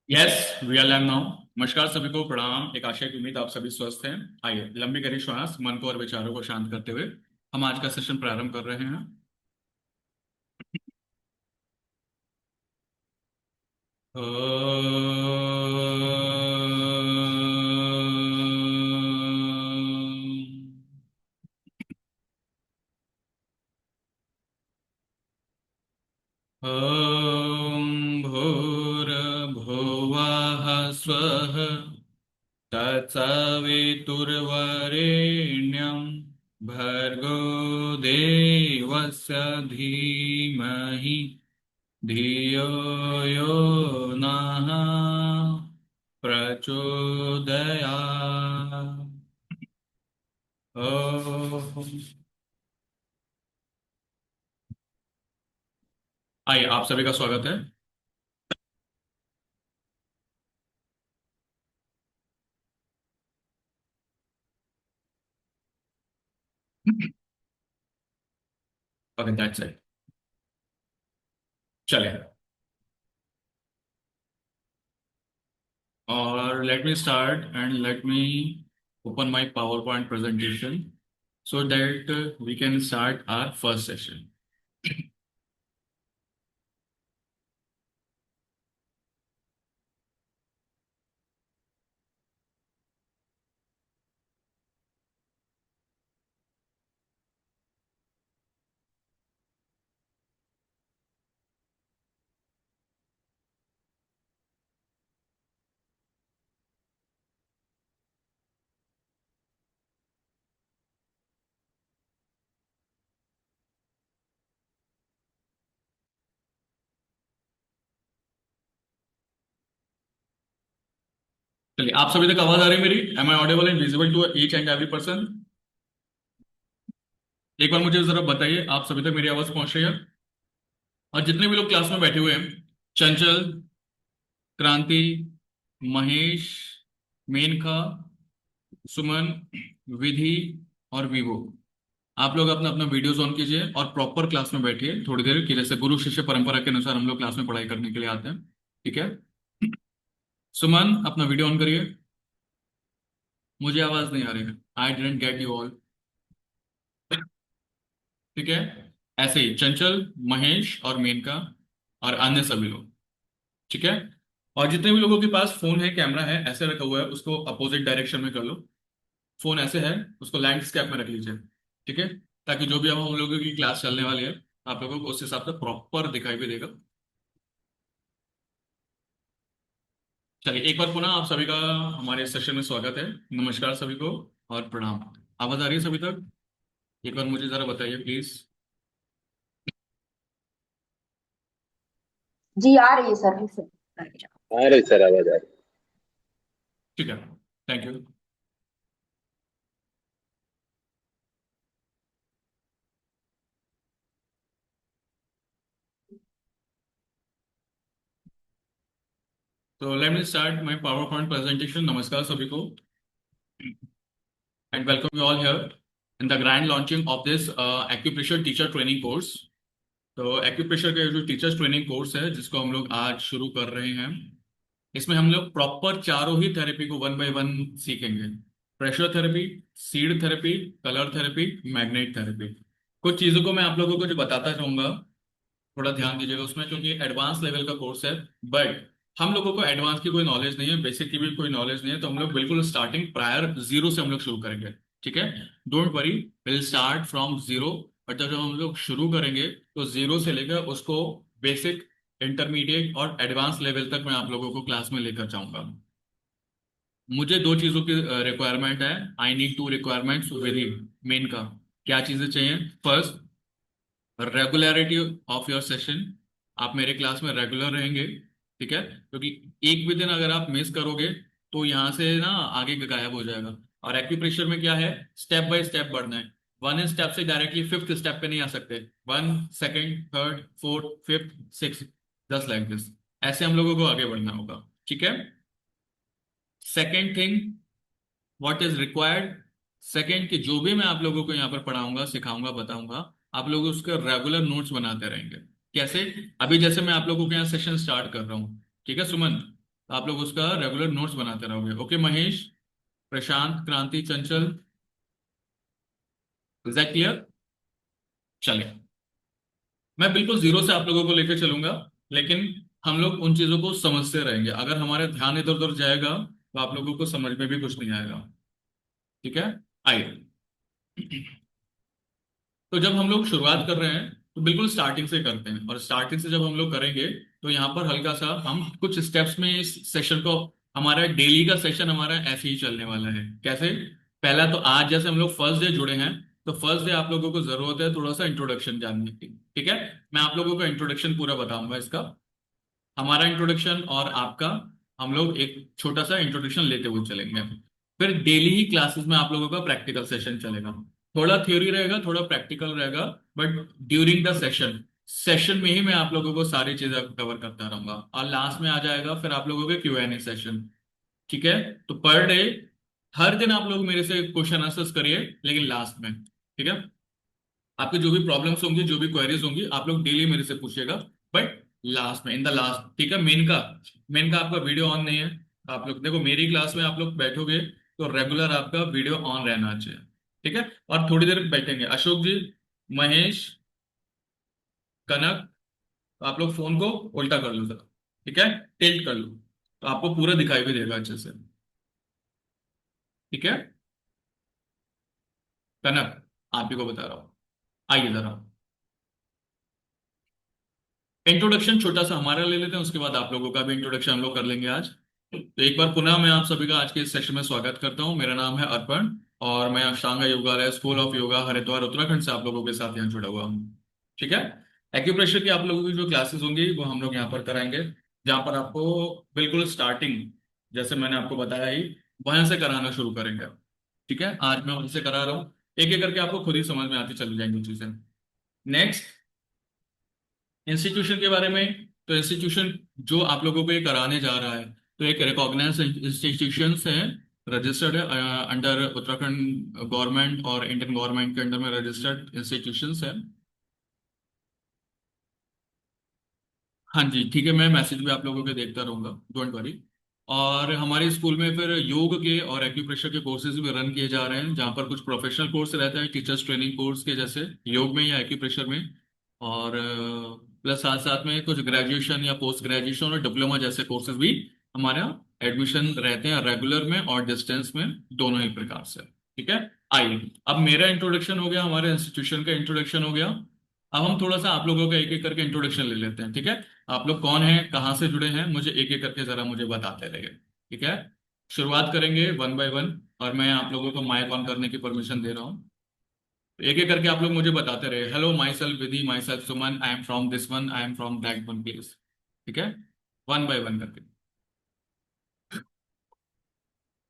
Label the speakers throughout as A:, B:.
A: Yes we are live now. नमस्कार सभी को, प्रणाम। एक आशा की उम्मीद आप सभी स्वस्थ हैं। आइए लंबी गहरी श्वास मन को और विचारों को शांत करते हुए हम आज का सेशन प्रारंभ कर रहे हैं। ॐ भूर्भुवः स्वः तत्सवितुर्वरेण्यं भर्गो देवस्य धीमहि धियो यो नः प्रचोदयात्। ओम। आइए आप सभी का स्वागत है। Okay that's it. चले और let me start and let me open my power point presentation so that we can start our first session. चलिए, आप सभी तक आवाज आ रही है मेरी? Am I audible and visible to each and every person? एक बार मुझे जरा बताइए, आप सभी तक मेरी आवाज पहुंच रही है? और जितने भी लोग क्लास में बैठे हुए हैं, चंचल, क्रांति, महेश, मेनका, सुमन, विधि और विवो, आप लोग अपना अपना वीडियोस ऑन कीजिए और प्रॉपर क्लास में बैठिए थोड़ी देर की। जैसे गुरु शिष्य परंपरा के अनुसार हम लोग क्लास में पढ़ाई करने के लिए आते हैं। ठीक है? सुमन, अपना वीडियो ऑन करिए। मुझे आवाज नहीं आ रही है। I didn't get you all. ठीक है? ऐसे ही चंचल, महेश और मेनका और अन्य सभी लोग। ठीक है? और जितने भी लोगों के पास फोन है, कैमरा है, ऐसे रखा हुआ है, उसको अपोजिट डायरेक्शन में कर लो। फोन ऐसे है, उसको लैंडस्केप में रख लीजिए। ठीक है? ताकि जो भी अब हम लोगों की क्लास चलने वाली है, आप लोगों को उस हिसाब से प्रॉपर दिखाई भी देगा। चलिए, एक बार पुनः आप सभी का हमारे सेशन में स्वागत है। नमस्कार सभी को और प्रणाम। आवाज आ रही है सभी तक? एक बार मुझे जरा बताइए प्लीज।
B: जी आ रही है सर। एक सेकंड।
C: आ रही सर, आवाज आ रही।
A: ठीक है, थैंक यू। तो let me start my power point presentation. नमस्कार सभी को and welcome you all here in the grand launching of this acupressure teacher training course. तो एक्यूप्रेशर का जो टीचर्स ट्रेनिंग कोर्स है, जिसको हम लोग आज शुरू कर रहे हैं, इसमें हम लोग प्रॉपर चारों ही थेरेपी को वन बाय वन सीखेंगे। Pressure therapy, seed therapy, colour therapy, magnet therapy. कुछ चीजों को मैं आप लोगों को जो बताता रहूंगा, थोड़ा ध्यान दीजिएगा उसमें, क्योंकि एडवांस लेवल का कोर्स है। बट हम लोगों को एडवांस की कोई नॉलेज नहीं है, बेसिक की भी कोई नॉलेज नहीं है, तो हम लोग बिल्कुल स्टार्टिंग प्रायर जीरो से हम लोग शुरू करेंगे। ठीक है? Don't worry, will start from zero. But जब हम लोग शुरू करेंगे तो जीरो से लेकर उसको बेसिक, इंटरमीडिएट और एडवांस लेवल तक मैं आप लोगों को क्लास में लेकर जाऊंगा। मुझे दो चीजों की रिक्वायरमेंट है। I need two requirements with main का। क्या चीजें चाहिए? First, regularity of your session. आप मेरे क्लास में रेगुलर रहेंगे। ठीक है? क्योंकि एक भी दिन अगर आप मिस करोगे तो यहाँ से ना आगे गायब हो जाएगा। और एक्यूप्रेशर में क्या है, स्टेप बाय स्टेप बढ़ना है। वन स्टेप से डायरेक्टली फिफ्थ स्टेप पे नहीं आ सकते। One, second, third, fourth, fifth, six, just like this. ऐसे हम लोगों को आगे बढ़ना होगा। ठीक है? Second thing, what is required. Second, कि जो भी मैं आप लोगों को यहाँ पर पढ़ाऊंगा, सिखाऊंगा, बताऊंगा, आप लोग उसके रेगुलर नोट्स बनाते रहेंगे। कैसे? अभी जैसे मैं आप लोगों के यहाँ सेशन स्टार्ट कर रहा हूँ। ठीक है सुमन? तो आप लोग उसका रेगुलर नोट्स बनाते रहोगे। ओके महेश, प्रशांत, क्रांति, चंचल, इज दैट क्लियर? चलिए, मैं बिल्कुल जीरो से आप लोगों को लेकर चलूंगा, लेकिन हम लोग उन चीजों को समझते रहेंगे। अगर हमारा ध्यान इधर उधर जाएगा तो आप लोगों को समझ में भी कुछ नहीं आएगा। ठीक है, आइए। तो जब हम लोग शुरुआत कर रहे हैं तो बिल्कुल स्टार्टिंग से करते हैं, और स्टार्टिंग से जब हम लोग करेंगे तो यहाँ पर हल्का सा हम कुछ स्टेप्स में इस सेशन को, हमारा डेली का सेशन हमारा ऐसे ही चलने वाला है। कैसे? पहला तो आज जैसे हम लोग फर्स्ट डे जुड़े हैं, तो फर्स्ट डे आप लोगों को जरूरत है थोड़ा सा इंट्रोडक्शन जानने की। ठीक है, मैं आप लोगों को इंट्रोडक्शन पूरा बताऊंगा इसका, हमारा इंट्रोडक्शन और आपका, हम लोग एक छोटा सा इंट्रोडक्शन लेते हुए चलेंगे। फिर डेली ही क्लासेस में आप लोगों का प्रैक्टिकल सेशन चलेगा। थोड़ा थ्योरी रहेगा, थोड़ा प्रैक्टिकल रहेगा, but during the session, session में ही मैं आप लोगों को सारी चीजें कवर करता रहूंगा, और लास्ट में आ जाएगा फिर आप लोगों के Q&A सेशन। ठीक है, तो पर डे, हर दिन आप लोग मेरे से क्वेश्चन आंसर्स करिए, लेकिन लास्ट में। ठीक है, आपकी जो भी प्रॉब्लम्स होंगी, जो भी क्वेरीज होंगी, आप लोग डेली मेरे से पूछिएगा, बट लास्ट में, इन द लास्ट। ठीक है, मेन का आपका वीडियो ऑन नहीं है। आप लोग देखो, मेरी क्लास में आप लोग बैठोगे तो रेगुलर आपका वीडियो ऑन रहना चाहिए। ठीक है, और थोड़ी देर बैठेंगे अशोक जी, महेश, कनक, तो आप लोग फोन को उल्टा कर लो जरा। ठीक है, टिल्ट कर लो, तो आपको पूरा दिखाई भी देगा अच्छे से। ठीक है, कनक, आप ही को बता रहा हूँ, आइए जरा। इंट्रोडक्शन छोटा सा हमारा ले लेते हैं, उसके बाद आप लोगों का भी इंट्रोडक्शन हम लोग कर लेंगे आज। तो एक बार पुनः मैं आप सभी का आज के इस सेशन में स्वागत करता हूँ। मेरा नाम है अर्पण, और मैं अष्टांग योगालय स्कूल ऑफ योगा हरिद्वार उत्तराखंड से आप लोगों के साथ यहाँ जुड़ा हुआ हूँ। ठीक है, एक्यूप्रेशर की आप लोगों की जो क्लासेस होंगी वो हम लोग यहाँ पर कराएंगे, जहाँ पर आपको बिल्कुल स्टार्टिंग, जैसे मैंने आपको बताया ही, वहां से कराना शुरू करेंगे। ठीक है, आज मैं उनसे करा रहा हूँ, एक एक करके आपको खुद ही समझ में आती चली जाएंगी चीजें। नेक्स्ट, इंस्टीट्यूशन के बारे में। तो इंस्टीट्यूशन जो आप लोगों को ये कराने जा रहा है, तो एक रिकॉग्नाइज्ड इंस्टीट्यूशन है, रजिस्टर्ड है अंडर उत्तराखंड गवर्नमेंट और इंडियन गवर्नमेंट के अंडर में रजिस्टर्ड इंस्टीट्यूशन है। हाँ जी, ठीक है, मैं मैसेज भी आप लोगों के देखता रहूंगा, डोंट वरी। और हमारे स्कूल में फिर योग के और एक्यूप्रेशर के कोर्सेज भी रन किए जा रहे हैं, जहाँ पर कुछ प्रोफेशनल कोर्स रहते हैं टीचर्स ट्रेनिंग कोर्स के जैसे, योग में या एक्यूप्रेशर में। और प्लस साथ साथ में कुछ ग्रेजुएशन या पोस्ट ग्रेजुएशन और डिप्लोमा जैसे कोर्सेज भी हमारे यहाँ एडमिशन रहते हैं, रेगुलर में और डिस्टेंस में, दोनों ही प्रकार से। ठीक है, आइए, अब मेरा इंट्रोडक्शन हो गया, हमारे इंस्टीट्यूशन का इंट्रोडक्शन हो गया। अब हम थोड़ा सा आप लोगों का एक एक करके इंट्रोडक्शन ले लेते हैं। ठीक है, आप लोग कौन हैं, कहाँ से जुड़े हैं, मुझे एक एक करके जरा मुझे बताते रहिए। ठीक है, शुरुआत करेंगे वन बाय वन, और मैं आप लोगों को माइक ऑन करने की परमिशन दे रहा हूँ। एक एक करके आप लोग मुझे बताते रहे, hello my self Vidhi, my self Suman, I am from this one, I am from that one place. ठीक है, वन बाय वन करके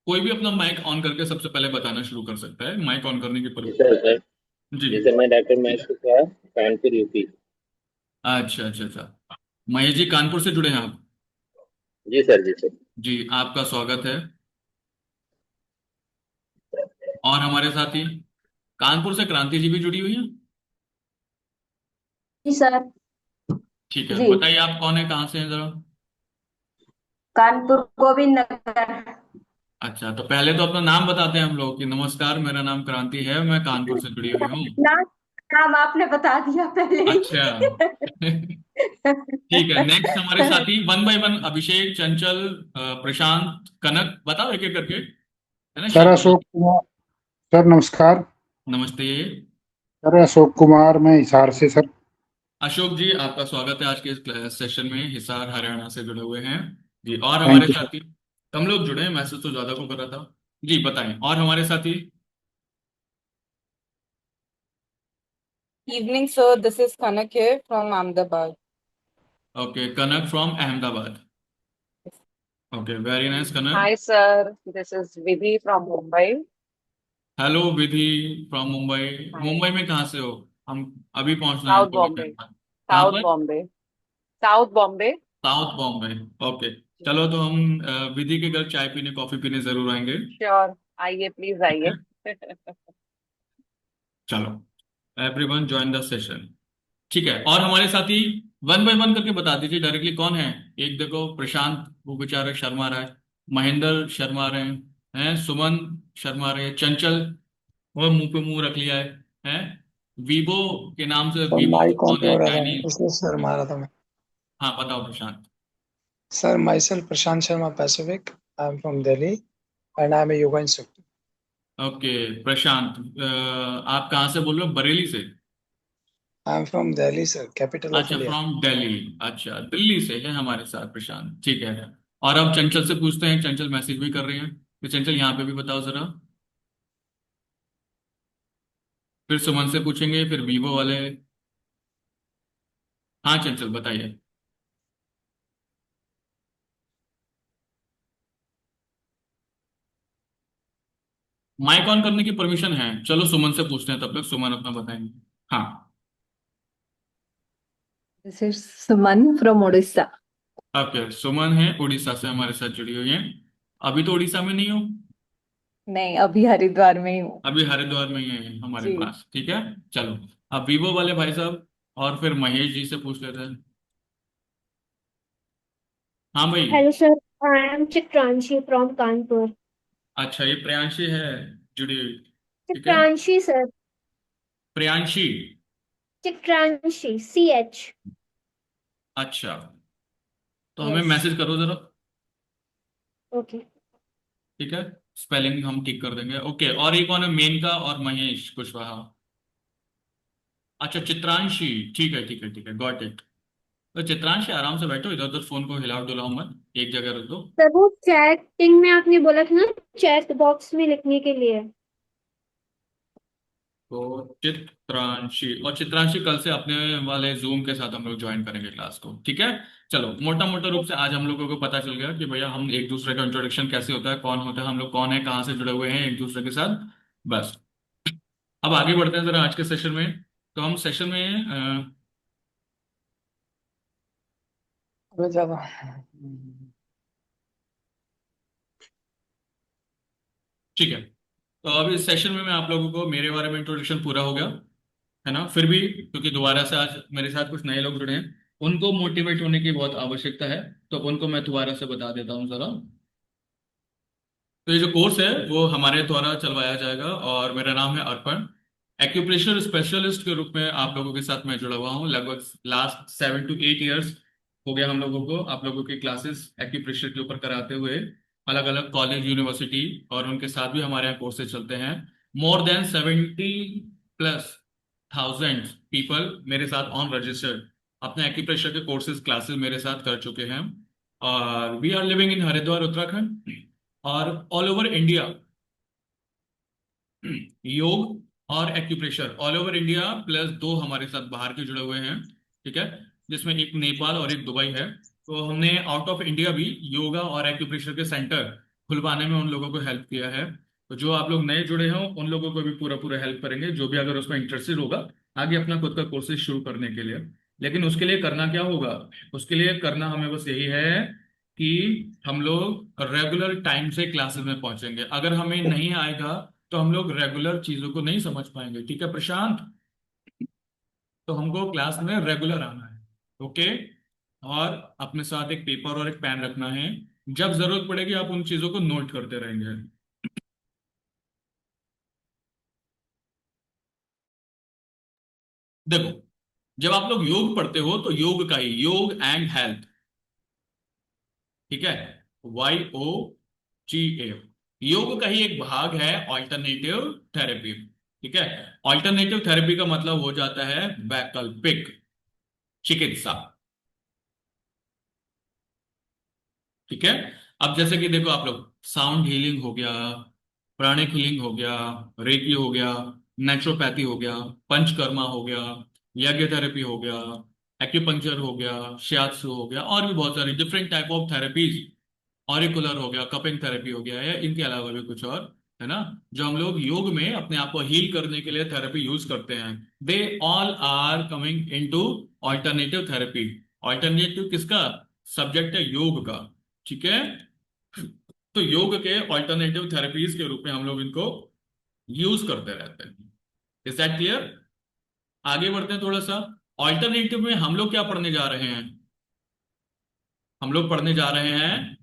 A: कोई भी अपना माइक ऑन करके सबसे पहले बताना शुरू कर सकता है, माइक ऑन करने की
C: जी सर सर
A: परमिशन जी।
C: जी सर, मैं डॉक्टर महेश कुशवाहा, कानपुर यूपी।
A: अच्छा अच्छा अच्छा, महेश जी कानपुर से जुड़े हैं आप?
C: जी सर, जी सर।
A: जी, आपका स्वागत है। और हमारे साथ ही कानपुर से क्रांति जी भी जुड़ी हुई है।
B: जी सर।
A: ठीक है,
B: जी।
A: बताइए आप कौन है, कहाँ से हैं जरा।
B: कानपुर गोविंद नगर।
A: अच्छा, तो पहले तो अपना नाम बताते हैं हम लोग कि नमस्कार, मेरा नाम क्रांति है, मैं कानपुर से जुड़ी हुई हूँ।
B: नाम नाम आपने बता दिया पहले ही।
A: अच्छा। ठीक है, नेक्स्ट हमारे साथी वन बाय वन, अभिषेक, चंचल, प्रशांत, कनक, बताओ एक एक करके, है ना,
D: सर
A: शीतल।
D: अशोक कुमार। सर नमस्कार।
A: नमस्ते।
D: सर अशोक कुमार, मैं हिसार से सर।
A: अशोक जी, आपका स्वागत है आज के इस सेशन में, हिसार हरियाणा से जुड़े हुए हैं जी। और हमारे
D: थैंक यू सर।
A: साथी, कम लोग जुड़े हैं, मैसेज तो ज्यादा को कर रहा था जी, बताएं और हमारे साथी।
E: Evening, sir. This is Kanak here from Ahmedabad.
A: Okay, Kanak from Ahmedabad. Okay, very nice Kanak.
E: Hi, sir. This is Vidhi from Mumbai.
A: Hello Vidhi, from Mumbai.
E: Hi.
A: Mumbai में कहाँ से हो? हम अभी पहुंचना है
E: South
A: थोड़ी देर
E: Bombay.
A: बाद। कहाँ
E: South
A: पर?
E: Bombay. South Bombay.
A: South Bombay. Okay, चलो तो हम विधि के घर चाय पीने, कॉफी पीने जरूर आएंगे।
E: Sure. आइए, please
A: ठीक
E: आइए.
A: है, चलो, एवरीवन ज्वाइन द सेशन। ठीक है, और हमारे साथी वन बाय वन करके बता दीजिए डायरेक्टली कौन है। एक देखो प्रशांत, वो बेचारा शर्मा रहा है। महेंद्र शर्मा रहे हैं। सुमन शर्मा रहे हैं। चंचल, वो मुंह पे मुंह रख लिया है। वीवो के नाम से,
F: सर
A: वीवो
F: माइक
A: तो
F: ऑन
A: कौन
F: पे
A: है,
F: हो रहा था,
A: चाइनीज।
F: इसलिए सर मारा था मैं।
A: हाँ बताओ Prashant.
F: Sir myself Prashant Sharma pacific, I am from Delhi and I am a yoga instructor.
A: Okay Prashant, आप कहाँ से बोल रहे हो, बरेली से?
F: I am from Delhi sir, capital of
A: अच्छा,
F: इंडिया।
A: फ्रॉम दिल्ली। अच्छा, दिल्ली से है हमारे साथ प्रशांत, ठीक है। और अब चंचल से पूछते हैं, चंचल मैसेज भी कर रही है, तो चंचल यहाँ पे भी बताओ जरा। फिर सुमन से पूछेंगे, फिर वीवो वाले। हाँ चंचल बताइए। माइक ऑन करने की परमिशन है, चलो सुमन से पूछते हैं, तब तक सुमन अपना बताएंगे। हाँ।
B: This is Suman from Odisha.
A: Okay, Suman है उड़ीसा से हमारे साथ जुड़ी हुई है। अभी तो उड़ीसा में नहीं हो?
B: नहीं, अभी हरिद्वार में ही हूँ।
A: अभी हरिद्वार में ही है हमारे
B: जी।
A: पास, ठीक है। चलो, अब वीवो वाले भाई साहब और फिर महेश जी से पूछ लेते हैं। हाँ भाई।
G: Hello sir, I am Chitranshi from Kanpur.
A: अच्छा, ये प्रियांशी है जुड़ी हुई, ठीक है।
G: Chitranshi sir,
A: Priyanshi.
G: Chitranshi, CH.
A: अच्छा, तो हमें
G: Yes.
A: मैसेज करो जरा,
G: Okay.
A: ठीक है। स्पेलिंग हम ठीक कर देंगे, ओके। और ये कौन है, मेनका और महेश कुशवाहा? अच्छा चित्रांशी, ठीक है ठीक है ठीक है, गॉट इट। तो चित्रांशी आराम से बैठो, इधर उधर फोन को हिलाओ डुलाओ मत, एक जगह रख दो।
G: सर वो चैटिंग में आपने बोला था ना, चैट बॉक्स में लिखने के लिए।
A: तो चित्रांशी, और चित्रांशी कल से अपने वाले जूम के साथ हम लोग ज्वाइन करेंगे क्लास को, ठीक है। चलो, मोटा मोटा रूप से आज हम लोगों को पता चल गया कि भैया हम एक दूसरे का इंट्रोडक्शन कैसे होता है, कौन होता है हम लोग, कौन है, कहाँ से जुड़े हुए हैं एक दूसरे के साथ, बस। अब आगे बढ़ते हैं जरा आज के सेशन में। तो हम सेशन में
F: अबे ज्यादा।
A: ठीक है। तो अब इस सेशन में मैं आप लोगों को मेरे बारे में इंट्रोडक्शन पूरा हो गया है ना। फिर भी क्योंकि दोबारा से आज मेरे साथ कुछ नए लोग जुड़े हैं, उनको मोटिवेट होने की बहुत आवश्यकता है, तो उनको मैं दोबारा से बता देता हूँ जरा। तो ये जो कोर्स है वो हमारे द्वारा चलवाया जाएगा, और मेरा नाम है अर्पण। एक्यूप्रेशर स्पेशलिस्ट के रूप में आप लोगों के साथ मैं जुड़ा हुआ हूँ। लगभग लास्ट 7 to 8 years हो गया हम लोगों को आप लोगों की क्लासेस एक्यूप्रेशर के ऊपर कराते हुए, अलग अलग कॉलेज यूनिवर्सिटी, और उनके साथ भी हमारे यहाँ कोर्सेज चलते हैं। मोर देन 70+ thousand पीपल मेरे साथ ऑन रजिस्टर्ड अपने एक्यूप्रेशर के कोर्सेज क्लासेस मेरे साथ कर चुके हैं। और we are living in Haridwar Uttarakhand, और ऑल ओवर इंडिया योग और acupressure all over India, plus दो हमारे साथ बाहर के जुड़े हुए हैं, ठीक है, जिसमें एक नेपाल और एक दुबई है। तो हमने आउट ऑफ इंडिया भी योगा और एक्यूप्रेशर के सेंटर खुलवाने में उन लोगों को हेल्प किया है। तो जो आप लोग नए जुड़े हों उन लोगों को भी पूरा पूरा हेल्प करेंगे, जो भी अगर उसमें इंटरेस्टेड होगा आगे अपना खुद का कोर्सेज शुरू करने के लिए। लेकिन उसके लिए करना क्या होगा, उसके लिए करना हमें बस यही है कि हम लोग रेगुलर टाइम से क्लासेस में पहुंचेंगे। अगर हमें नहीं आएगा तो हम लोग रेगुलर चीजों को नहीं समझ पाएंगे, ठीक है प्रशांत। तो हमको क्लास में रेगुलर आना है, ओके। और अपने साथ एक पेपर और एक पेन रखना है, जब जरूरत पड़ेगी आप उन चीजों को नोट करते रहेंगे। देखो, जब आप लोग योग पढ़ते हो तो योग का ही, योग एंड हेल्थ, ठीक है, YOGA, योग का ही एक भाग है ऑल्टरनेटिव थेरेपी, ठीक है। ऑल्टरनेटिव थेरेपी का मतलब हो जाता है वैकल्पिक चिकित्सा, ठीक है। अब जैसे कि देखो आप लोग, साउंड हीलिंग हो गया, प्राणिक हीलिंग हो गया, रेकी हो गया, नेचुरोपैथी हो गया, पंचकर्मा हो गया, यज्ञ थेरेपी हो गया, एक्यूपंक्चर हो गया, शियात्सु हो गया, और भी बहुत सारी different type of therapies, auricular हो गया, कपिंग थेरेपी हो गया, या इनके अलावा भी कुछ और है ना, जो हम लोग योग में अपने आप को हील करने के लिए थेरेपी यूज करते हैं। They all are coming into alternative therapy. Alternative किसका सब्जेक्ट है, योग का, ठीक है। तो योग के ऑल्टरनेटिव थेरेपीज के रूप में हम लोग इनको यूज करते रहते हैं। Is that clear? आगे बढ़ते हैं थोड़ा सा। ऑल्टरनेटिव में हम लोग क्या पढ़ने जा रहे हैं? हम लोग पढ़ने जा रहे हैं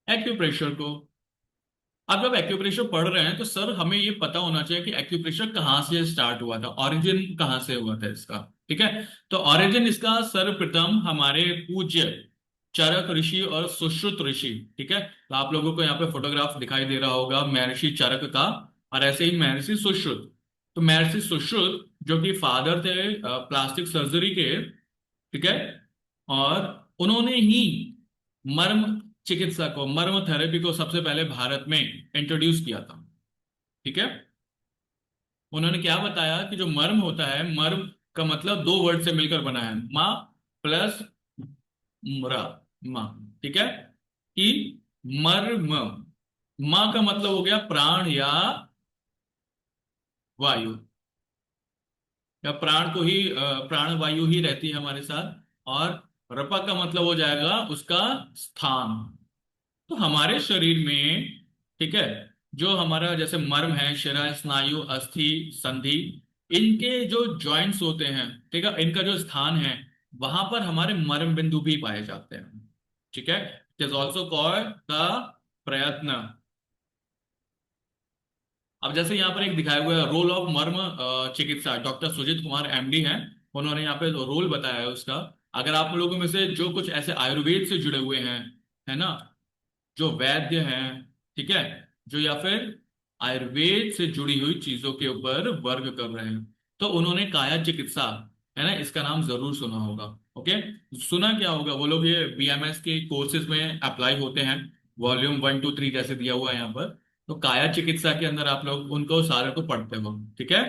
A: एक्यूप्रेशर को। अब जब एक्यूप्रेशर पढ़ रहे हैं तो सर हमें ये पता होना चाहिए कि एक्यूप्रेशर कहाँ से स्टार्ट हुआ था, ऑरिजिन कहाँ से हुआ था इसका। ठीक है, तो ऑरिजिन इसका सर्वप्रथम हमारे पूज्य चरक ऋषि और सुश्रुत ऋषि, ठीक है, तो आप लोगों को यहाँ पे फोटोग्राफ दिखाई दे रहा होगा महर्षि चरक का, और ऐसे ही महर्षि सुश्रुत। तो महर्षि सुश्रुत जो कि फादर थे प्लास्टिक सर्जरी के, ठीक है, और उन्होंने ही मर्म चिकित्सा को, मर्म थेरेपी को सबसे पहले भारत में इंट्रोड्यूस किया था। ठीक है, उन्होंने क्या बताया कि जो मर्म होता है, मर्म का मतलब दो वर्ड से मिलकर बना है, माँ प्लस म्रा, माँ। ठीक है, कि मर्म, माँ का मतलब हो गया प्राण या वायु, या प्राण को ही प्राण वायु ही रहती है हमारे साथ, और रपा का मतलब हो जाएगा उसका स्थान। तो हमारे शरीर में, ठीक है, जो हमारा जैसे मर्म है, शिरा, स्नायु, अस्थि, संधि, इनके जो जॉइंट्स होते हैं, ठीक है, इनका जो स्थान है, वहां पर हमारे मर्म बिंदु भी पाए जाते हैं। ठीक है, it is also called the प्रयत्न। अब जैसे यहाँ पर एक दिखाया हुआ है रोल ऑफ मर्म चिकित्सा, डॉक्टर सुजीत कुमार एमडी हैं, उन्होंने यहाँ पे रोल बताया है उसका। अगर आप लोगों में से जो कुछ ऐसे आयुर्वेद से जुड़े हुए हैं, है ना, जो वैद्य हैं, ठीक है, जो या फिर आयुर्वेद से जुड़ी हुई चीजों के ऊपर वर्क कर रहे हैं, तो उन्होंने काया चिकित्सा, है ना, इसका नाम जरूर सुना होगा। ओके, सुना क्या होगा, वो लोग ये बीएमएस के कोर्सेज में अप्लाई होते हैं, वॉल्यूम 1 2 3 जैसे दिया हुआ है यहाँ पर। तो काया चिकित्सा के अंदर आप लोग उनको सारे को पढ़ते हो, ठीक है,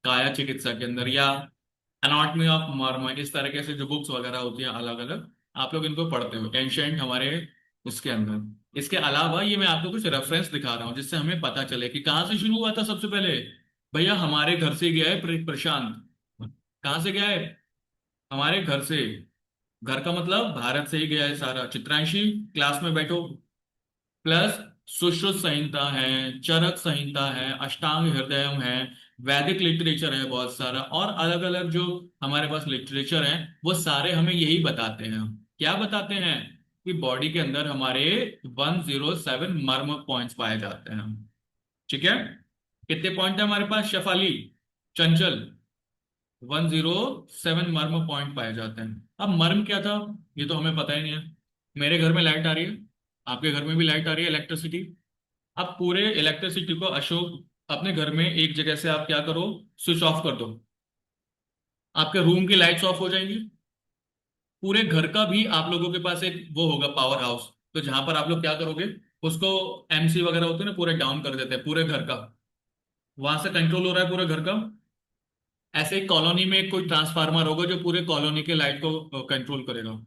A: काया चिकित्सा के अंदर, या एनाटॉमी ऑफ मर्म, इस तरीके से जो बुक्स वगैरह होती हैं अलग अलग, आप लोग इनको पढ़ते हो एंशिएंट हमारे उसके अंदर। इसके अलावा ये मैं आपको कुछ रेफरेंस दिखा रहा हूँ जिससे हमें पता चले कि कहाँ से शुरू हुआ था। सबसे पहले भैया हमारे घर से गया है प्रशांत, कहाँ से गया है? हमारे घर से। घर का मतलब भारत से ही गया है सारा। चित्रांशी क्लास में बैठो। प्लस सुश्रुत संहिता है, चरक संहिता है, अष्टांग हृदयम है, वैदिक लिटरेचर है बहुत सारा, और अलग अलग जो हमारे पास लिटरेचर है वो सारे हमें यही बताते हैं। क्या बताते हैं? कि बॉडी के अंदर हमारे 107 मर्म पॉइंट्स पाए जाते हैं। ठीक है, कितने पॉइंट है हमारे पास शेफाली, चंचल? 107 मर्म पॉइंट पाए जाते हैं। अब मर्म क्या था ये तो हमें पता ही नहीं है। मेरे घर में लाइट आ रही है, आपके घर में भी लाइट आ रही है, इलेक्ट्रिसिटी। अब पूरे इलेक्ट्रिसिटी को अशोक अपने घर में एक जगह से आप क्या करो, स्विच ऑफ कर दो, आपके रूम की लाइट्स ऑफ हो जाएंगी। पूरे घर का भी आप लोगों के पास एक वो होगा पावर हाउस, तो जहां पर आप लोग क्या करोगे, उसको एमसी वगैरह होते हैं ना, पूरे डाउन कर देते हैं पूरे घर का, वहां से कंट्रोल हो रहा है पूरे घर का। ऐसे ही कॉलोनी में कोई ट्रांसफार्मर होगा जो पूरे कॉलोनी के लाइट को कंट्रोल करेगा।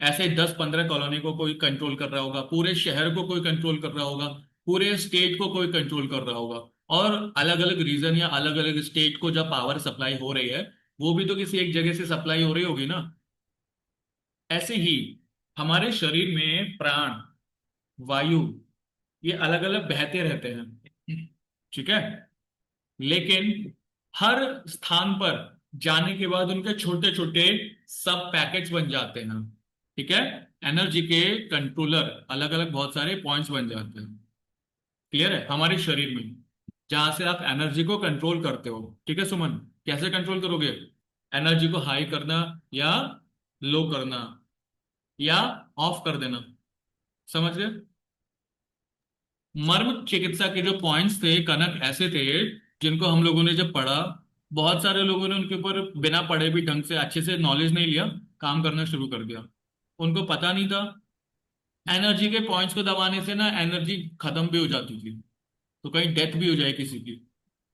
A: ऐसे ही 10 15 कॉलोनी को कोई कंट्रोल कर रहा होगा, पूरे शहर को कोई कंट्रोल कर रहा होगा, पूरे स्टेट को कोई कंट्रोल कर रहा होगा। और अलग अलग रीजन या अलग अलग स्टेट को जब पावर सप्लाई हो रही है, वो भी तो किसी एक जगह से सप्लाई हो रही होगी ना। ऐसे ही हमारे शरीर में प्राण, वायु, ये अलग अलग बहते रहते हैं। ठीक है, लेकिन हर स्थान पर जाने के बाद उनके छोटे छोटे सब पैकेट्स बन जाते हैं। ठीक है, एनर्जी के कंट्रोलर अलग अलग बहुत सारे पॉइंट्स बन जाते हैं। क्लियर है? हमारे शरीर में जहां से आप एनर्जी को कंट्रोल करते हो। ठीक है सुमन, कैसे कंट्रोल करोगे? एनर्जी को हाई करना या लो करना या ऑफ कर देना, समझ गए? मर्म चिकित्सा के जो पॉइंट्स थे कनक, ऐसे थे जिनको हम लोगों ने जब पढ़ा, बहुत सारे लोगों ने उनके ऊपर बिना पढ़े भी ढंग से अच्छे से नॉलेज नहीं लिया, काम करना शुरू कर दिया। उनको पता नहीं था एनर्जी के पॉइंट्स को दबाने से ना एनर्जी खत्म भी हो जाती थी, तो कहीं डेथ भी हो जाए किसी की।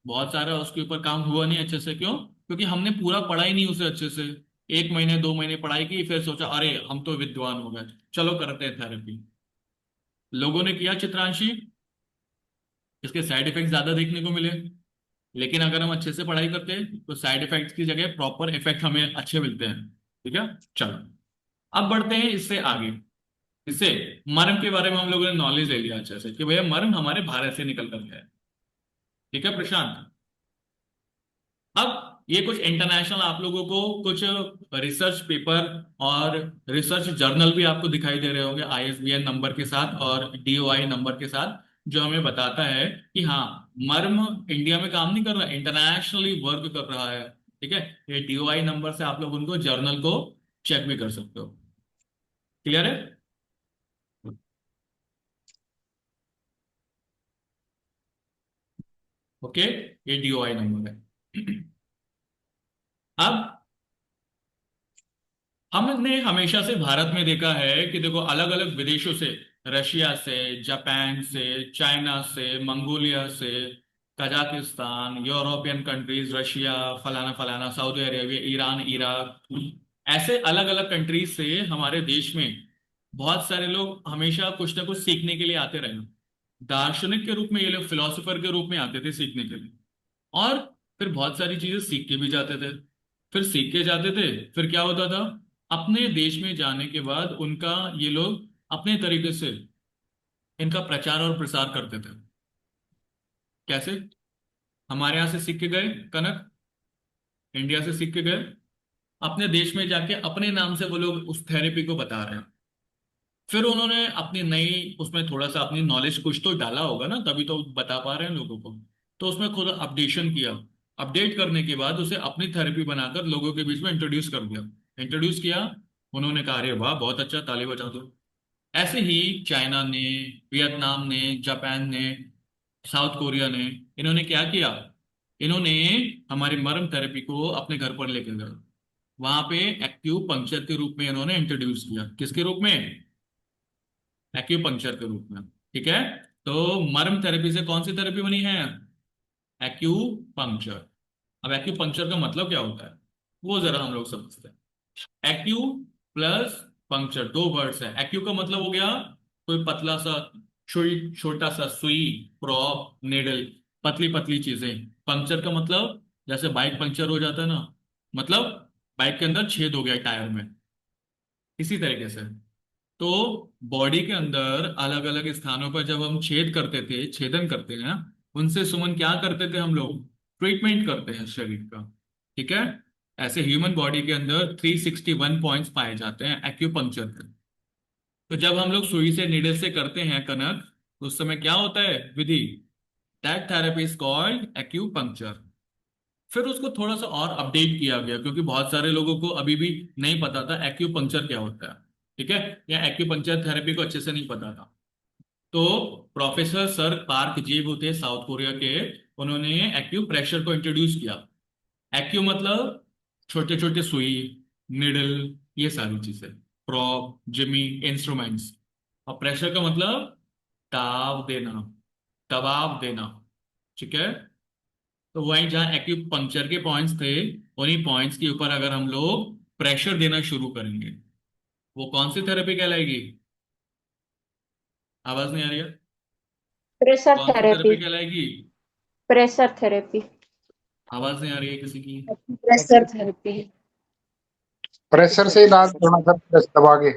A: बहुत सारा उसके ऊपर काम हुआ नहीं अच्छे से। क्यों? क्योंकि हमने पूरा पढ़ा ही नहीं उसे अच्छे से। 1 महीने 2 महीने पढ़ाई की, फिर सोचा अरे हम तो विद्वान हो गए, चलो करते हैं थेरेपी। लोगों ने किया चित्रांशी, इसके साइड इफेक्ट ज्यादा देखने को मिले। लेकिन अगर हम अच्छे से पढ़ाई करते हैं तो साइड इफेक्ट्स की जगह प्रॉपर इफेक्ट हमें अच्छे मिलते हैं। ठीक है, चलो अब बढ़ते हैं इससे आगे। इससे मर्म के बारे में हम लोगों ने नॉलेज ले लिया अच्छे से कि भैया मर्म हमारे भारत से निकल कर गया है। ठीक है प्रशांत, अब ये कुछ इंटरनेशनल आप लोगों को कुछ रिसर्च पेपर और रिसर्च जर्नल भी आपको दिखाई दे रहे होंगे आईएसबीएन नंबर के साथ और डीओआई नंबर के साथ, जो हमें बताता है कि हाँ, मर्म इंडिया में काम नहीं कर रहा, इंटरनेशनली वर्क कर रहा है। ठीक है, ये डीओआई नंबर से आप लोग उनको जर्नल को चेक भी कर सकते हो। क्लियर है? ओके, ये डीओआई नंबर है। अब हमने हमेशा से भारत में देखा है कि देखो अलग अलग विदेशों से, रशिया से, जापान से, चाइना से, मंगोलिया से, कजाकिस्तान, यूरोपियन कंट्रीज, रशिया, फलाना फलाना, सऊदी अरेबिया, ईरान, इराक, ऐसे अलग अलग कंट्रीज से हमारे देश में बहुत सारे लोग हमेशा कुछ ना कुछ सीखने के लिए आते रहे। दार्शनिक के रूप में ये लोग फिलोसोफर के रूप में आते थे सीखने के लिए, और फिर बहुत सारी चीजें सीख के भी जाते थे। फिर सीख के जाते थे, फिर क्या होता था, अपने देश में जाने के बाद उनका ये लोग अपने तरीके से इनका प्रचार और प्रसार करते थे। कैसे? हमारे यहाँ से सीख के गए कनक, इंडिया से सीख के गए, अपने देश में जाके अपने नाम से वो लोग उस थेरेपी को बता रहे हैं। फिर उन्होंने अपनी नई उसमें थोड़ा सा अपनी नॉलेज कुछ तो डाला होगा ना, तभी तो बता पा रहे हैं लोगों को। तो उसमें खुद अपडेशन किया, अपडेट करने के बाद उसे अपनी थेरेपी बनाकर लोगों के बीच में इंट्रोड्यूस कर दिया। इंट्रोड्यूस किया, उन्होंने कहा अरे वाह बहुत अच्छा, ताली बजा दो। ऐसे ही चाइना ने, वियतनाम ने, जापान ने, साउथ कोरिया ने, इन्होंने क्या किया, इन्होंने हमारी मर्म थेरेपी को अपने घर पर लेके गए। वहां पे एक्यूपंक्चर के रूप में इन्होंने इंट्रोड्यूस किया। किसके रूप में? एक्यूपंक्चर के रूप में। ठीक है, तो मर्म थेरेपी से कौन सी थेरेपी बनी है? एक्यूपंक्चर। अब एक्यूपंक्चर का मतलब क्या होता है वो जरा हम लोग समझते हैं। एक्यू प्लस पंक्चर, दो वर्ड्स है। एक्यू का मतलब हो गया कोई पतला सा सुई, छोटा सा सुई, प्रॉप, नेडल, पतली पतली चीजें। पंक्चर का मतलब जैसे बाइक पंक्चर हो जाता है ना, मतलब बाइक के अंदर छेद हो गया टायर में, इसी तरीके से। तो बॉडी के अंदर अलग अलग स्थानों पर जब हम छेद करते थे, छेदन करते हैं, उनसे सुमन क्या करते थे हम लोग? ट्रीटमेंट करते हैं शरीर का। ठीक है, ऐसे ह्यूमन बॉडी के अंदर 361 पॉइंट्स पाए जाते हैं एक्यूपंक्चर के। तो जब हम लोग सुई से, नीडल से करते हैं कनक, तो उस समय क्या होता है Vidhi? That therapy is called acupuncture. फिर उसको थोड़ा सा और अपडेट किया गया, क्योंकि बहुत सारे लोगों को अभी भी नहीं पता था एक्यूपंक्चर क्या होता है। ठीक है, या एक्यूपंक्चर थेरेपी को अच्छे से नहीं पता था। तो प्रोफेसर सर पार्क जी वो थे साउथ कोरिया के, उन्होंने एक्यू प्रेशर को इंट्रोड्यूस किया। एक्यू मतलब छोटे छोटे सुई, निडल, ये सारी चीजें, प्रॉप, जिमी, इंस्ट्रूमेंट्स। और प्रेशर का मतलब ताव देना, दबाव देना। ठीक है, तो वहीं जहां एक्यूपंक्चर के पॉइंट्स थे, उन्हीं पॉइंट्स के ऊपर अगर हम लोग प्रेशर देना शुरू करेंगे, वो कौन सी थेरेपी कहलाएगी? आवाज नहीं आ रही है?
G: प्रेशर
A: कौन सी
G: थेरेपी।
A: थेरेपी कहलाएगी?
G: Pressure therapy.
A: आवाज नहीं आ रही है किसी की?
G: Pressure therapy.
D: प्रेशर से इलाज होना सर, प्रेस दबा के।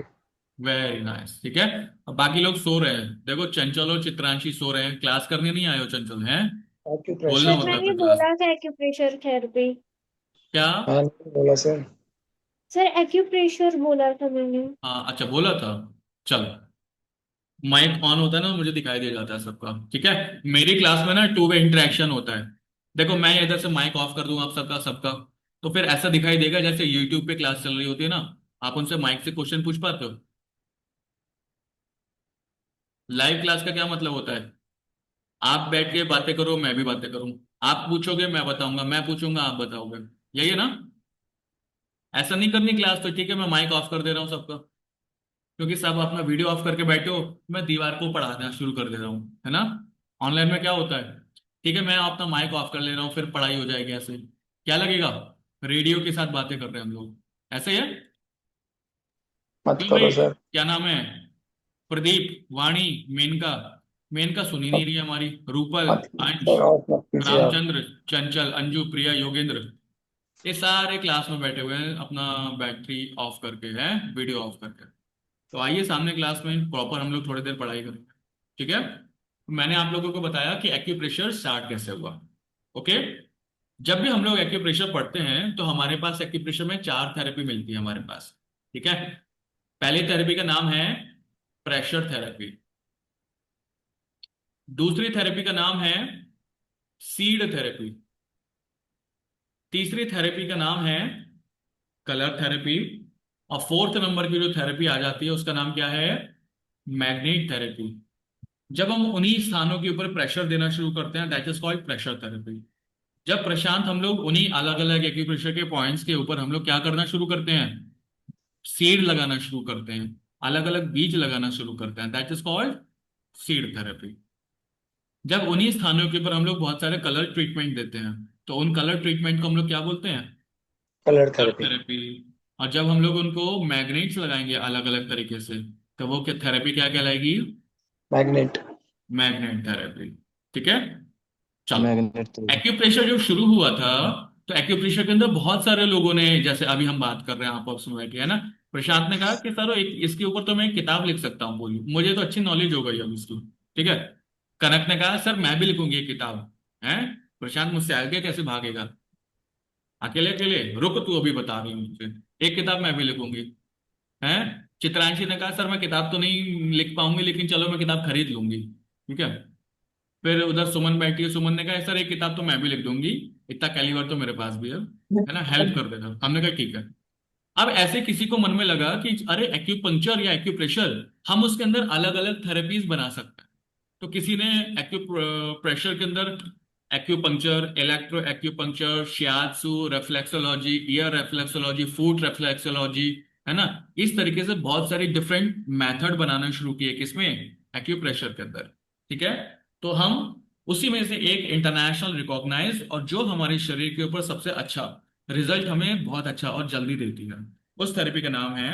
A: Very nice. ठीक है, अब बाकी लोग सो रहे हैं, देखो चंचल और चित्रांशी सो रहे हैं, क्लास करने नहीं आए हो चंचल हैं? बोलना
F: एक्यूप्रेशर।
G: सर
A: होता है
G: मैंने
A: फिर क्लास।
G: बोला था एक्यूप्रेशर थेरेपी।
A: क्या?
F: हाँ नहीं बोला सर।
G: सर एक्यूप्रेशर बोला था मैंने।
A: हाँ अच्छा, बोला था। चलो, माइक ऑन होता है ना, मुझे दिखाई दे जाता है सबका। ठीक है, मेरी क्लास में ना टू वे इंटरेक्शन होता है। देखो मैं इधर से माइक ऑफ कर दूं आप सबका सबका, तो फिर ऐसा दिखाई देगा जैसे यूट्यूब पे क्लास चल रही होती है ना, आप उनसे माइक से क्वेश्चन पूछ पाते हो। लाइव क्लास का क्या मतलब होता है? आप बैठ के बातें करो, मैं भी बातें करूं, आप पूछोगे मैं बताऊंगा, मैं पूछूंगा आप बताओगे, यही है ना? ऐसा नहीं करनी क्लास तो। ठीक है, मैं माइक ऑफ कर दे रहा हूँ सबका, क्योंकि सब अपना वीडियो ऑफ करके बैठे हो, मैं दीवार को पढ़ाना शुरू कर दे रहा हूँ, है ना? ऑनलाइन में क्या होता है? ठीक है, मैं अपना माइक ऑफ कर ले रहा हूँ, फिर पढ़ाई हो जाएगी। ऐसे क्या लगेगा? रेडियो के साथ बातें कर रहे हैं हम लोग, ऐसे ही है।
F: मत
A: क्यों
F: करो
A: भाई,
F: सर।
A: क्या नाम है? प्रदीप, वाणी, मेनका। मेनका सुनी नहीं रही है हमारी, रूपल,
F: मत
A: अंश,
F: सर, ऑफ मत कीजिए आप।
A: रामचंद्र, चंचल, अंजू, प्रिया, योगेंद्र, ये सारे क्लास में बैठे हुए हैं अपना बैटरी ऑफ करके, है वीडियो ऑफ करके। तो आइए सामने क्लास में प्रॉपर हम लोग थोड़ी देर पढ़ाई करेंगे। ठीक है, मैंने आप लोगों को बताया कि एक्यूप्रेशर स्टार्ट कैसे हुआ। ओके, जब भी हम लोग एक्यूप्रेशर पढ़ते हैं तो हमारे पास एक्यूप्रेशर में 4 थेरेपी मिलती है हमारे पास। ठीक है। पहली थेरेपी का नाम है प्रेशर थेरेपी। दूसरी थेरेपी का नाम है सीड थेरेपी। तीसरी थेरेपी का नाम है कलर थेरेपी। और फोर्थ नंबर की जो थेरेपी आ जाती है उसका नाम क्या है? Magnet therapy. जब हम उन्हीं स्थानों के ऊपर प्रेशर देना शुरू करते हैं that is called pressure therapy. जब प्रशांत हम लोग उन्हीं अलग अलग एक्यूप्रेशर के पॉइंट्स के ऊपर हम लोग क्या करना शुरू करते हैं? सीड लगाना शुरू करते हैं, अलग अलग बीज लगाना शुरू करते हैं, that is called seed therapy. जब उन्हीं स्थानों के ऊपर हम लोग बहुत सारे कलर ट्रीटमेंट देते हैं तो उन कलर ट्रीटमेंट को हम लोग क्या बोलते हैं?
F: Colour
A: colour
F: therapy.
A: थेरेपी। और जब हम लोग उनको मैग्नेट्स लगाएंगे अलग अलग तरीके से तो वो क्या थेरेपी क्या कहलाएगी?
F: मैग्नेट।
A: Magnet therapy. ठीक है। चलो,
H: मैग्नेट थेरेपी।
A: एक्यूप्रेशर जब शुरू हुआ था तो एक्यूप्रेशर के अंदर बहुत सारे लोगों ने, जैसे अभी हम बात कर रहे हैं आपस में बैठे, है ना, प्रशांत ने कहा कि सर एक इसके ऊपर तो मैं एक किताब लिख सकता हूँ, बोली मुझे तो अच्छी नॉलेज हो गई अब इसकी। ठीक है। कनक ने कहा सर मैं भी लिखूंगी एक किताब। है, प्रशांत मुझसे आगे कैसे भागेगा? अकेले अकेले रुक, तू अभी बता रही हूँ मुझे, एक किताब मैं भी लिखूंगी। है। चित्रांशी ने कहा सर मैं किताब तो नहीं लिख पाऊंगी लेकिन चलो मैं किताब खरीद लूंगी। ठीक है। फिर उधर सुमन बैठी है, सुमन ने कहा सर एक किताब तो मैं भी लिख दूंगी, इतना कैलिबर तो मेरे पास भी है ना, हेल्प कर देगा। हमने कहा ठीक है। अब ऐसे किसी को मन में लगा कि अरे एक्यूपंक्चर या एक्यूप्रेशर, हम उसके अंदर अलग अलग थेरेपीज बना सकते हैं। तो किसी ने एक्यूप्रेशर के अंदर acupuncture, electro acupuncture, shiatsu, reflexology, ear reflexology, foot reflexology, है ना, इस तरीके से बहुत सारी डिफरेंट मेथड बनाना शुरू किए किसमें? एक्यूप्रेशर के अंदर। ठीक है। तो हम उसी में से एक इंटरनेशनल रिकॉग्नाइज और जो हमारे शरीर के ऊपर सबसे अच्छा रिजल्ट हमें बहुत अच्छा और जल्दी देती है, उस थेरेपी का नाम है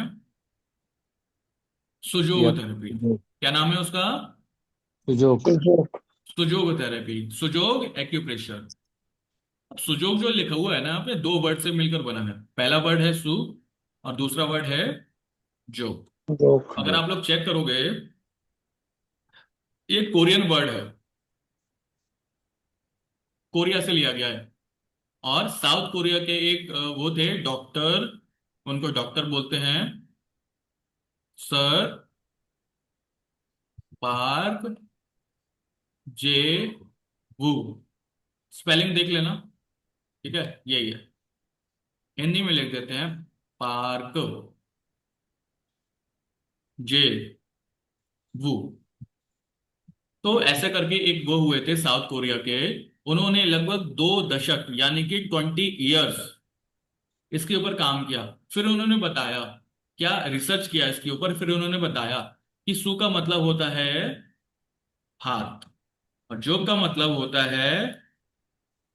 A: सुजोग
H: यप।
A: थेरेपी। क्या नाम है उसका?
H: Sujok.
F: Sujok.
A: Sujok therapy, Sujok acupressure. अब सुजोग जो लिखा हुआ है ना आपने, 2 वर्ड से मिलकर बना है। पहला वर्ड है सु और दूसरा वर्ड है जोग।
F: जोग।
A: अगर आप लोग चेक करोगे, ये कोरियन वर्ड है, कोरिया से लिया गया है। और साउथ कोरिया के एक वो थे डॉक्टर, उनको डॉक्टर बोलते हैं सर पार्क जे वू। स्पेलिंग देख लेना। ठीक है, यही है। हिंदी में लिख देते हैं पार्क जे वू। तो ऐसे करके एक वो हुए थे साउथ कोरिया के, उन्होंने लगभग 2 दशक यानी कि 20 ईयर्स इसके ऊपर काम किया। फिर उन्होंने बताया, क्या रिसर्च किया इसके ऊपर, फिर उन्होंने बताया कि सु का मतलब होता है हाथ और जो का मतलब होता है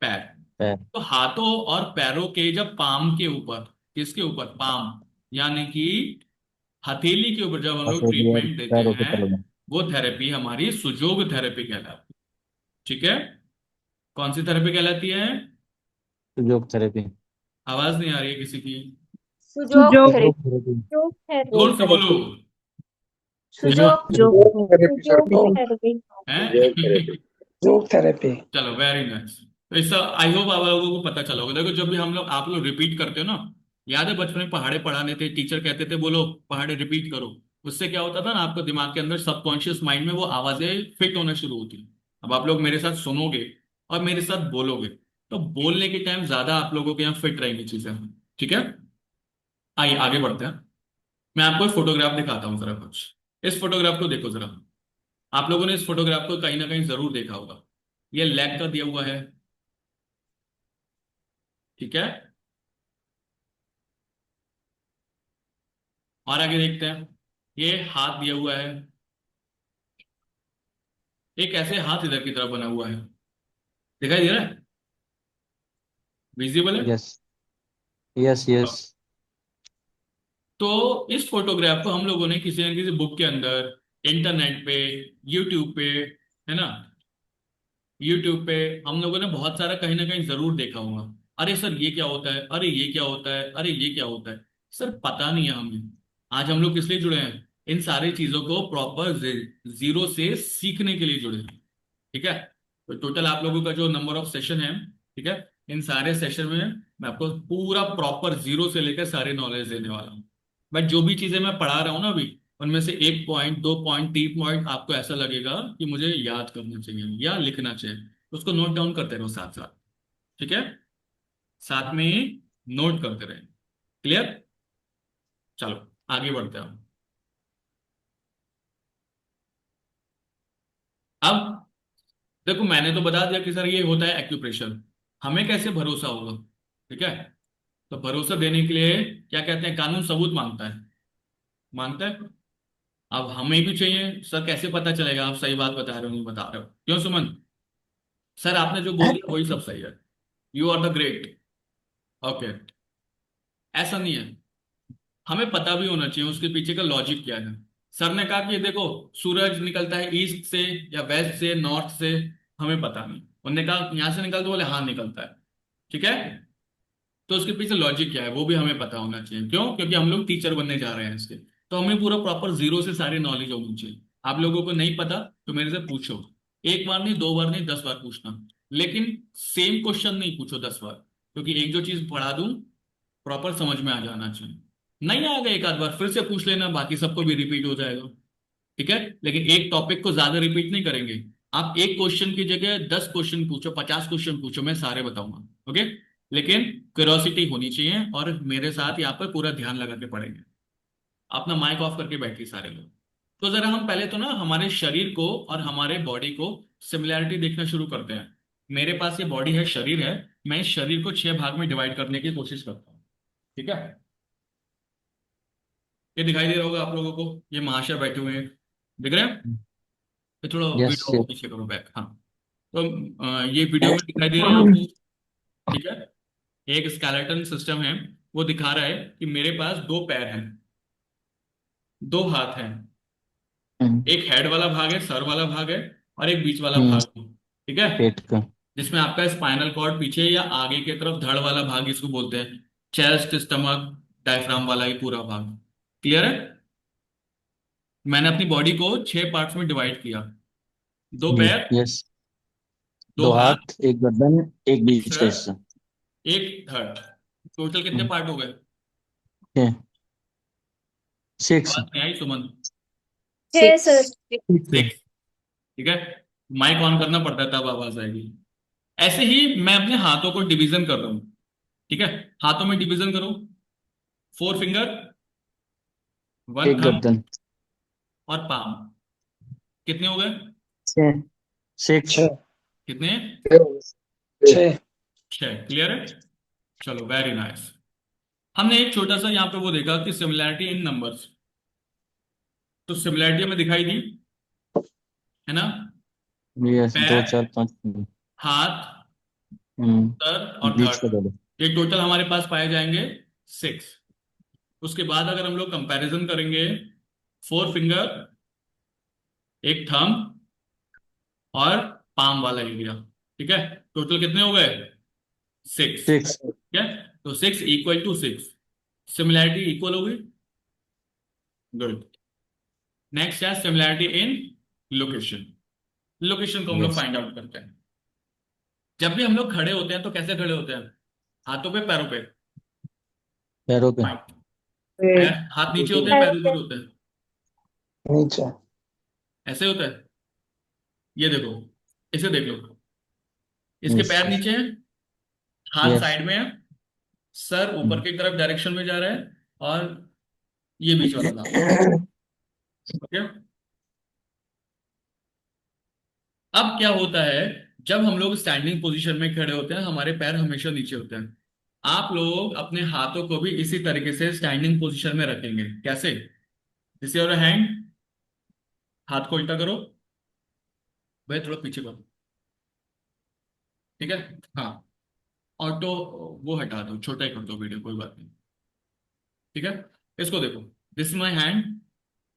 A: पैर।
H: पैर।
A: तो हाथों और पैरों के जब पाम के ऊपर, किसके ऊपर? पाम यानी कि हथेली के ऊपर जब हम लोग
H: हथेली और
A: ट्रीटमेंट देते
H: पैरों के
A: हैं,
H: तलवे।
A: वो थेरेपी हमारी सुजोग थेरेपी कहलाती है। ठीक है। कौन सी थेरेपी कहलाती है?
H: Sujok therapy.
A: आवाज नहीं आ रही है किसी की?
G: Sujok
B: Sujok
H: Sujok
G: therapy.
H: Therapy.
G: Sujok therapy.
A: जोर
B: जोग
A: से बोलो।
B: थेरेपी।
H: Sujok
G: Sujok.
H: थेरेपी।
D: जोग थेरेपी सर।
G: सुजोग
F: जोग।
G: थेरेपी।
C: जोग थेरेपी।
A: हैं?
F: जोग थेरेपी।
A: चलो, वेरी नाइस। तो इसका आई होप आप लोगों को पता चला होगा। देखो, जब भी हम लोग आप लोग रिपीट करते हो ना, याद है बचपन में पहाड़े पढ़ाने थे, टीचर कहते थे बोलो पहाड़े रिपीट करो, उससे क्या होता था ना, आपको दिमाग के अंदर सबकॉन्शियस माइंड में वो आवाजें फिट होना शुरू होती। अब आप लोग मेरे साथ सुनोगे और मेरे साथ बोलोगे तो बोलने के टाइम ज्यादा आप लोगों के यहाँ फिट रहेंगी चीजें। ठीक है। आइए आगे बढ़ते हैं। मैं आपको एक फोटोग्राफ दिखाता हूँ जरा कुछ। इस फोटोग्राफ को देखो जरा। आप लोगों ने इस फोटोग्राफ को कहीं ना कहीं जरूर देखा होगा। ये लेग का दिया हुआ है। ठीक है। और आगे देखते हैं। ये हाथ दिया हुआ है। एक ऐसे हाथ इधर की तरफ बना हुआ है, दिखाई दे रहा है? विजिबल है?
H: Yes yes yes.
A: तो इस फोटोग्राफ को हम लोगों ने किसी न किसी बुक के अंदर, इंटरनेट पे, यूट्यूब पे, है ना, यूट्यूब पे हम लोगों ने बहुत सारा कहीं ना कहीं जरूर देखा होगा। अरे सर ये क्या होता है, अरे ये क्या होता है, अरे ये क्या होता है। सर पता नहीं है हमें। आज हम लोग किस लिए जुड़े हैं? इन सारी चीजों को प्रॉपर जीरो से सीखने के लिए जुड़े हैं। ठीक है। तो टोटल आप लोगों का जो नंबर ऑफ सेशन है, ठीक है, इन सारे सेशन में मैं आपको पूरा प्रॉपर जीरो से लेकर सारी नॉलेज देने वाला हूँ। बट जो भी चीजें मैं पढ़ा रहा हूँ ना अभी, उनमें से 1 पॉइंट 2 पॉइंट 3 पॉइंट आपको ऐसा लगेगा कि मुझे याद करना चाहिए या लिखना चाहिए, उसको नोट डाउन करते रहो साथ साथ। ठीक है, साथ में ही नोट करते रहे। क्लियर? चलो आगे बढ़ते हैं। अब देखो, मैंने तो बता दिया कि सर ये होता है एक्यूप्रेशर, हमें कैसे भरोसा होगा? ठीक है, तो भरोसा देने के लिए क्या कहते हैं, कानून सबूत मांगता है, मांगता है। अब हमें भी चाहिए, सर कैसे पता चलेगा आप सही बात बता रहे हो नहीं बता रहे हो? क्यों सुमन? सर आपने जो बोल दिया वही सब सही है, you are the great. Okay, ऐसा नहीं है, हमें पता भी होना चाहिए उसके पीछे का लॉजिक क्या है। सर ने कहा कि देखो, सूरज निकलता है ईस्ट से या वेस्ट से, नॉर्थ से, हमें पता नहीं। उन्होंने कहा यहां से निकलता, बोले हाँ निकलता है। ठीक है, तो उसके पीछे लॉजिक क्या है वो भी हमें पता होना चाहिए। क्यों? क्योंकि हम लोग टीचर बनने जा रहे हैं इसके, तो हमें पूरा प्रॉपर जीरो से सारी नॉलेज होनी चाहिए। आप लोगों को नहीं पता तो मेरे से पूछो, 1 बार नहीं, 2 बार नहीं, 10 बार पूछना, लेकिन सेम क्वेश्चन नहीं पूछो 10 बार, क्योंकि एक जो चीज पढ़ा दूं प्रॉपर समझ में आ जाना चाहिए। नहीं आएगा एक आध बार फिर से पूछ लेना, बाकी सबको भी रिपीट हो जाएगा। ठीक है, लेकिन एक टॉपिक को ज्यादा रिपीट नहीं करेंगे। आप एक क्वेश्चन की जगह 10 क्वेश्चन पूछो, 50 क्वेश्चन पूछो, मैं सारे बताऊंगा। ओके, लेकिन क्यूरोसिटी होनी चाहिए और मेरे साथ यहाँ पर पूरा ध्यान लगा के पढ़ेंगे। अपना माइक ऑफ करके बैठिए सारे लोग। तो जरा हम पहले तो ना हमारे शरीर को और हमारे बॉडी को सिमिलैरिटी देखना शुरू करते हैं। मेरे पास ये बॉडी है, शरीर है, मैं इस शरीर को 6 भाग में डिवाइड करने की कोशिश करता हूँ। ठीक है, ये दिखाई दे रहा होगा आप लोगों को, ये महाशय बैठे हुए हैं, दिख रहे हैं? ये थोड़ा
H: यस
A: वीडियो
H: यस।
A: पीछे करो बैक, हाँ। तो ये वीडियो में दिखाई दे रहा है आपको? ठीक है, एक स्केलेटन सिस्टम है, वो दिखा रहा है कि मेरे पास 2 पैर हैं, 2 हाथ हैं, एक हेड वाला भाग है, सर वाला भाग है, और एक बीच वाला
H: हम्म,
A: भाग है। ठीक है,
H: पेट का।
A: जिसमें आपका स्पाइनल कॉर्ड पीछे या आगे की तरफ धड़ वाला भाग इसको बोलते हैं, चेस्ट, स्टमक, डायफ्राम वाला ये पूरा भाग। क्लियर है? मैंने अपनी बॉडी को 6 पार्ट्स में डिवाइड किया, दो
H: जी
A: पैर
H: यस।
A: दो
H: 2
A: हाथ,
H: हाथ, एक गर्दन, एक
A: एक
H: बीच का
A: सर,
H: हिस्सा।
A: एक धड़। टोटल कितने पार्ट हो गए?
H: 6।
A: आवाज नहीं आई सुमन?
G: 6 सर।
A: 6। ठीक है, माइक ऑन करना पड़ता है तब आवाज आएगी। ऐसे ही मैं अपने हाथों को डिवीजन कर रहा हूं। ठीक है, हाथों में डिवीजन करो, 4 फिंगर, 1 थंब,
H: गर्दन।
A: और पाम। कितने हो गए?
H: 6। 6।
F: छः
A: कितने?
F: छः
A: 6। क्लियर है? चलो वेरी नाइस। हमने एक छोटा सा यहाँ पे वो देखा कि सिमिलैरिटी इन नंबर्स, तो सिमिलैरिटी हमें दिखाई दी, है ना?
H: यस, 2
A: पैर,
H: 4 5।
A: हाथ, सर और
H: बीच का
A: धड़,
H: दर्द।
A: ये टोटल हमारे पास पाए जाएंगे 6। उसके बाद अगर हम लोग कंपैरिजन करेंगे, 4 फिंगर, एक थंब, और पाम वाला एरिया। ठीक है, टोटल कितने हो गए? 6।
H: 6।
A: ठीक है, तो 6 = 6, सिमिलैरिटी इक्वल होगी। गुड। नेक्स्ट है सिमिलैरिटी इन लोकेशन। लोकेशन को हम लोग
H: यस,
A: फाइंड आउट करते हैं। जब भी हम लोग खड़े होते हैं तो कैसे खड़े होते हैं? हाथों पे, पैरों पे?
H: पैरों पे।
A: हाथ नीचे होते हैं,
G: पैरों
A: पैर ऊपर
G: पे।
A: होते हैं?
F: नीचे
A: ऐसे होता है, ये देखो, इसे देख लो, इसके
H: यस
A: पैर नीचे हैं, हाथ
H: यस।
A: साइड में है, सर ऊपर की तरफ डायरेक्शन में जा रहा है, और ये बीच वाला था। ओके, अब क्या होता है, जब हम लोग स्टैंडिंग पोजीशन में खड़े होते हैं हमारे पैर हमेशा नीचे होते हैं। आप लोग अपने हाथों को भी इसी तरीके से स्टैंडिंग पोजीशन में रखेंगे। कैसे? दिस योर हैंड, हाथ को उल्टा करो, भाई थोड़ा पीछे करो। ठीक है, हाँ, ऑटो वो हटा दो, छोटा ही कर दो वीडियो, कोई बात नहीं। ठीक है, इसको देखो, दिस इज माई हैंड।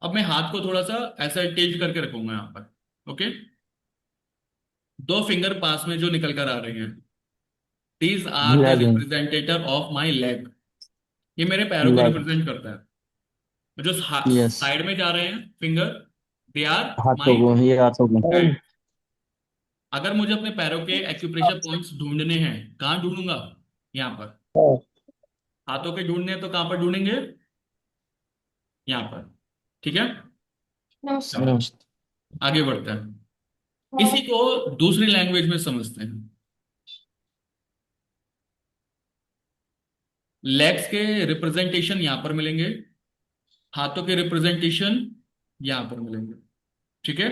A: अब मैं हाथ को थोड़ा सा ऐसा टिल्ट करके रखूंगा यहाँ पर। ओके, 2 फिंगर पास में जो निकल कर आ रहे हैं, these are the
H: leg.
A: Representative of my leg, ये मेरे पैरों को
H: लेग।
A: रिप्रेजेंट करता है। जो
H: यस।
A: साइड में जा रहे हैं फिंगर, दे आर
H: हाथों
A: माई
H: को, ये हाथों को।
A: हैंड। अगर मुझे अपने पैरों के एक्यूप्रेशर पॉइंट्स ढूंढने हैं, कहाँ ढूंढूंगा? यहाँ पर।
F: Oh,
A: हाथों के ढूंढने हैं तो कहाँ पर ढूंढेंगे? यहाँ पर। ठीक है,
G: No,
A: चलो
H: No.
A: आगे बढ़ते हैं। इसी को दूसरी लैंग्वेज में समझते हैं। लेग्स के रिप्रेजेंटेशन यहां पर मिलेंगे, हाथों के रिप्रेजेंटेशन यहां पर मिलेंगे। ठीक है,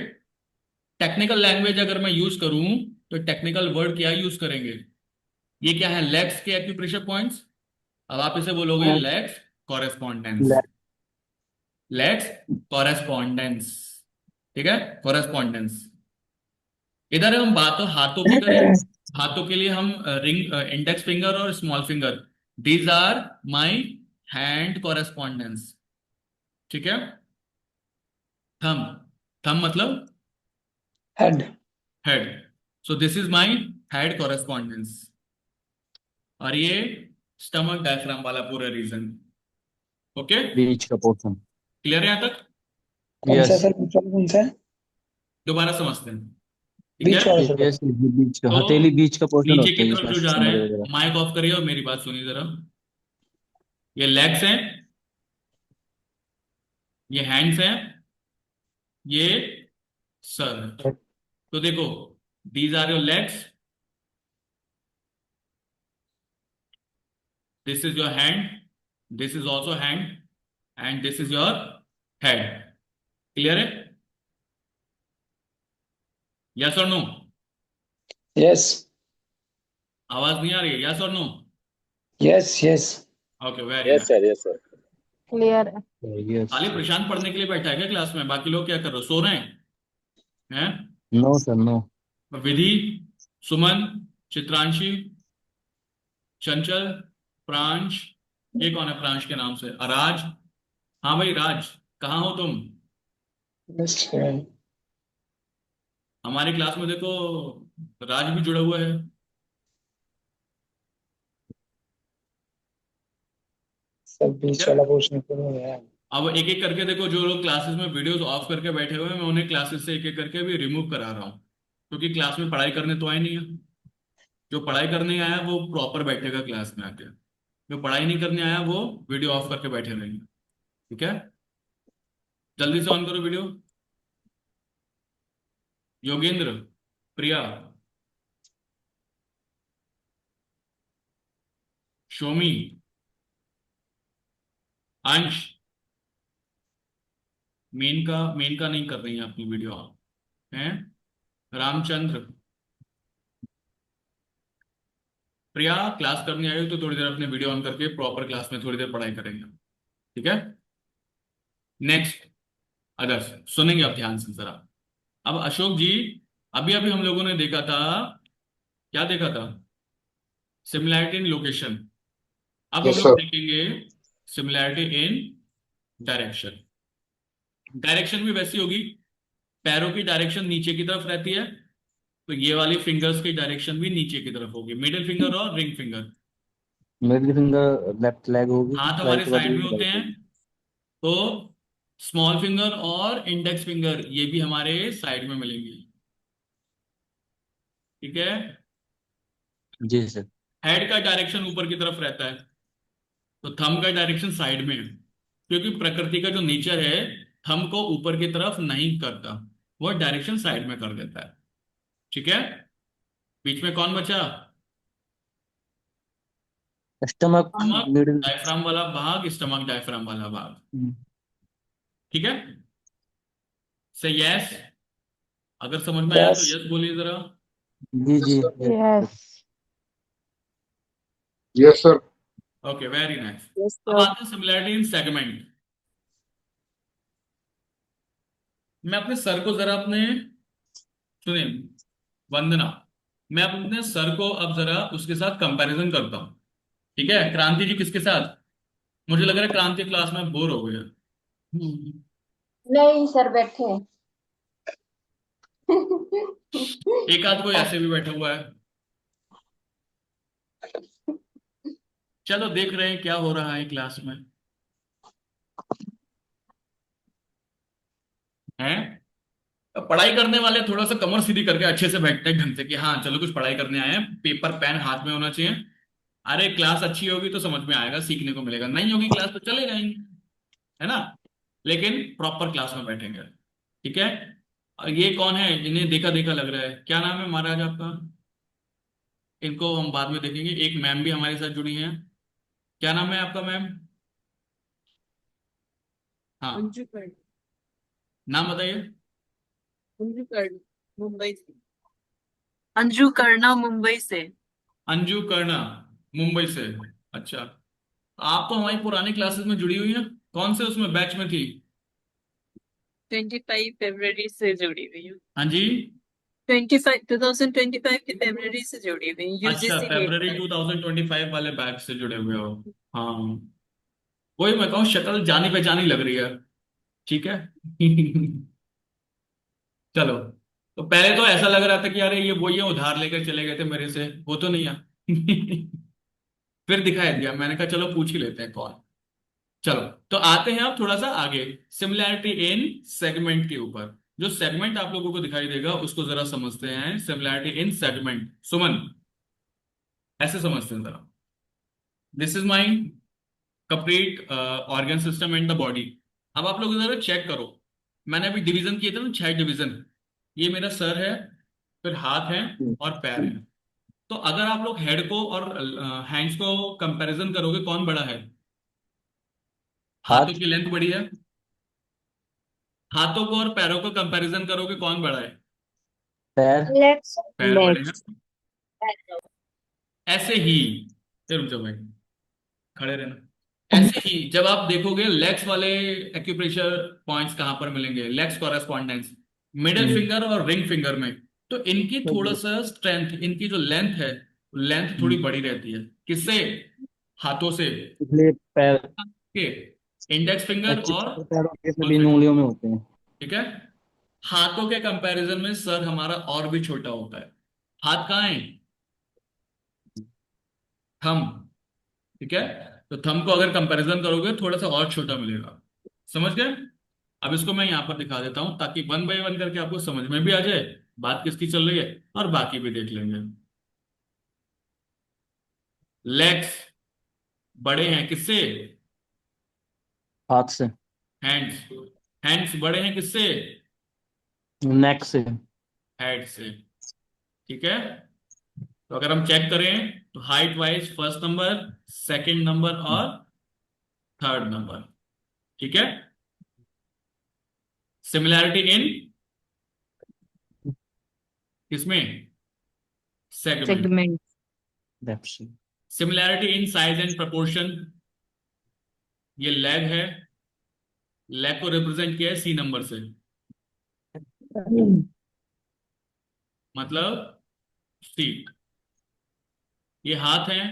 A: टेक्निकल लैंग्वेज अगर मैं यूज करूं तो टेक्निकल वर्ड क्या यूज करेंगे? ये क्या है? लेग्स के एक्यूप्रेशर पॉइंट्स। अब आप इसे बोलोगे legs correspondence.
H: Leg.
A: Legs correspondence. ठीक है, कॉरेस्पॉन्डेंस। इधर हम बात तो हाथों की करें। हाथों के लिए हम रिंग, इंडेक्स फिंगर और small finger, these are my hand correspondence. ठीक है, थम। थम मतलब
F: head.
A: Head. So this is my head correspondence. और ये स्टमक डायफ्राम वाला पूरा रीजन। ओके,
H: बीच का पोर्शन।
A: क्लियर है यहां तक?
F: कौन सा
H: यस।
F: सर, कौन सा है?
A: दोबारा समझते हैं। ठीक है,
F: बीच वाला सर?
H: यस, बीच का,
A: तो
H: हथेली बीच का पोर्शन
A: नीचे
H: होता
A: की
H: है
A: तरफ
H: जिसमें
A: जो जा रहे
H: समझ
A: हैं,
H: वगैरह।
A: माइक ऑफ करिए और मेरी बात सुनिए जरा। ये लेग्स हैं, ये हैंड्स हैं, ये सर है। तो देखो, these are your legs, this is your hand, this is also hand, and this is your head. Clear है? यस और नो?
F: Yes,
A: आवाज नहीं आ रही है? यस और no?
F: yes, yes.
A: Okay, very
C: yes
A: nice.
C: Sir, yes sir.
E: Clear.
H: Yes.
A: खाली प्रशांत पढ़ने के लिए बैठा है क्या क्लास में? बाकी लोग क्या कर रहे हो, सो रहे हैं?
H: No sir, no.
A: Vidhi, Suman, Chitranshi, Chanchal, Pransh, ये कौन है प्रांश के नाम से? अराज। हाँ भाई राज, कहाँ हो तुम?
F: Yes,
A: हमारी क्लास में देखो, राज भी जुड़ा हुआ है।
F: सब बीच
A: क्या?
F: वाला पोर्शन क्यों है?
A: अब एक एक करके देखो, जो लोग क्लासेस में वीडियोस ऑफ करके बैठे हुए हैं, मैं उन्हें क्लासेस से एक एक करके भी रिमूव करा रहा हूँ, क्योंकि क्लास में पढ़ाई करने तो आए नहीं है। जो पढ़ाई करने आया वो प्रॉपर बैठेगा क्लास में आके, जो पढ़ाई नहीं करने आया वो वीडियो ऑफ करके बैठे रहेंगे। ठीक है, जल्दी से ऑन करो वीडियो। योगेंद्र, प्रिया, शोमी, अंश, मेन का नहीं कर रही है अपनी वीडियो ऑन है। रामचंद्र, प्रिया, क्लास करने आई हो तो थोड़ी देर अपने वीडियो ऑन करके प्रॉपर क्लास में थोड़ी देर पढ़ाई करेंगे। ठीक है, नेक्स्ट। अदर्स सुनेंगे आप ध्यान से जरा। अब अशोक जी, अभी अभी हम लोगों ने देखा था, क्या देखा था? सिमिलैरिटी इन लोकेशन। अब हम
D: यस
A: लोग
D: सर।
A: देखेंगे सिमिलैरिटी इन डायरेक्शन। डायरेक्शन भी वैसी होगी, पैरों की डायरेक्शन नीचे की तरफ रहती है, तो ये वाली फिंगर्स की डायरेक्शन भी नीचे की तरफ होगी, मिडिल फिंगर और ring finger.
H: Middle finger left leg होगी,
A: हाथ हमारे
H: राइट वाली
A: साइड में होते
H: राइट
A: हैं,
H: होगी।
A: तो स्मॉल फिंगर और इंडेक्स फिंगर ये भी हमारे साइड में मिलेंगे। ठीक है,
H: जी सर।
A: हेड का डायरेक्शन ऊपर की तरफ रहता है, तो थंब का डायरेक्शन साइड में है, क्योंकि प्रकृति का जो नेचर है थंब को ऊपर की तरफ नहीं करता, वो डायरेक्शन साइड में कर देता है। ठीक है, बीच में कौन बचा?
H: Stomach,
A: stomach
H: middle.
A: डायफ्राम वाला भाग, स्टमक डायफ्राम वाला भाग। ठीक है, से यस। अगर समझ में आया तो
F: Yes.
A: यस बोलिए जरा।
H: जी
D: यस
H: जी।
D: Sir.
E: Yes.
D: Yes sir.
A: Okay, very nice.
E: Yes,
A: अब
E: sir.
A: आते हैं सिमिलैरिटी इन सेगमेंट। मैं अपने सर को जरा अपने, सुनिए वंदना, मैं अपने सर को अब जरा उसके साथ कंपैरिजन करता हूँ। ठीक है, क्रांति जी किसके साथ? मुझे लग रहा है क्रांति क्लास में बोर हो गया।
G: नहीं सर, बैठे हैं।
A: एक आध कोई ऐसे भी बैठा हुआ है। चलो देख रहे हैं क्या हो रहा है क्लास में, है? पढ़ाई करने वाले थोड़ा सा कमर सीधी करके अच्छे से बैठते हैं ढंग से कि हाँ चलो कुछ पढ़ाई करने आए हैं, पेपर पेन हाथ में होना चाहिए। अरे क्लास अच्छी होगी तो समझ में आएगा, सीखने को मिलेगा, नहीं होगी क्लास तो चले जाएंगे, है ना। लेकिन प्रॉपर क्लास में बैठेंगे, ठीक है। और ये कौन है, इन्हें देखा देखा लग रहा है, क्या नाम है महाराज आपका? इनको हम बाद में देखेंगे। एक मैम भी हमारे साथ जुड़ी हैं, क्या नाम है आपका मैम? हाँ,
E: अंजू कर्ण,
A: नाम बताइए।
E: अंजू कर्ण, मुंबई से। अंजू कर्णा मुंबई से।
A: अंजू कर्णा, मुंबई से। अच्छा, आप तो हमारी पुरानी क्लासेस में जुड़ी हुई हैं, कौन से उसमें बैच में थी?
E: 25 फरवरी से जुड़ी हुई हूँ।
A: हाँ जी।
E: 2025 की फरवरी से जुड़ी हुई हूँ,
A: अच्छा,
E: यूजीसी
A: फरवरी
E: नीट।
A: 2025 वाले बैच से जुड़े हुए हो। हाँ, वही मैं कहूँ, शक्ल जानी पहचानी लग रही है, ठीक है। चलो, तो पहले तो ऐसा लग रहा था कि अरे ये वही है, उधार लेकर चले गए थे मेरे से, वो तो नहीं है। फिर दिखाई दिया, मैंने कहा चलो पूछ ही लेते हैं कौन। चलो, तो आते हैं अब थोड़ा सा आगे, सिमिलैरिटी इन सेगमेंट के ऊपर। जो सेगमेंट आप लोगों को दिखाई देगा उसको जरा समझते हैं, सिमिलैरिटी इन सेगमेंट। सुमन, ऐसे समझते हैं जरा। This is my complete organ system and the body. अब आप लोग जरा चेक करो, मैंने अभी डिवीजन किए थे ना, 6 डिवीजन। ये मेरा सर है, फिर हाथ है और पैर है। तो अगर आप लोग हेड को और हैंड्स को कंपैरिजन करोगे, कौन बड़ा है? हाथों
H: हाथ।
A: की लेंथ बड़ी है। हाथों को और पैरों को कंपैरिजन करोगे, कौन बड़ा है?
H: पैर।
G: लेग्स।
A: पैर बड़े हैं।
B: Legs.
A: ऐसे ही, ये रुक जाओ भाई, खड़े रहना। ऐसे ही जब आप देखोगे लेग्स वाले एक्यूप्रेशर पॉइंट्स कहाँ पर मिलेंगे, लेग्स कॉरेस्पॉन्डेंस मिडिल फिंगर और रिंग फिंगर में। तो इनकी थोड़ा सा स्ट्रेंथ, इनकी जो लेंथ है, लेंथ थोड़ी बड़ी रहती है। किससे? हाथों से
H: इसलिए पैर
A: के, इंडेक्स फिंगर
H: अच्छे
A: और
H: पैरों के
A: small
H: सभी
A: finger,
H: उंगलियों में होते हैं।
A: ठीक है। हाथों के कंपैरिजन में सर हमारा और भी छोटा होता है। हाथ कहाँ है? थंब, ठीक है। तो थंब को अगर कंपैरिजन करोगे थोड़ा सा और छोटा मिलेगा, समझ गए। अब इसको मैं यहां पर दिखा देता हूं ताकि वन बाय वन करके आपको समझ में भी आ जाए बात किसकी चल रही है, और बाकी भी देख लेंगे। लेग्स बड़े हैं किससे?
H: हाथ से।
A: हैंड्स, हैंड्स बड़े हैं किससे?
H: नेक से।
A: हेड से, ठीक है। तो अगर हम चेक करें तो height wise first number, second number और थर्ड नंबर, ठीक है। सिमिलैरिटी इन किसमें? सेगमेंट।
B: Segment.
H: लेफ्ट से।
A: Similarity in size and proportion. ये लेग है, लेग को रिप्रेजेंट किया है सी नंबर से, मतलब सीट। ये हाथ है,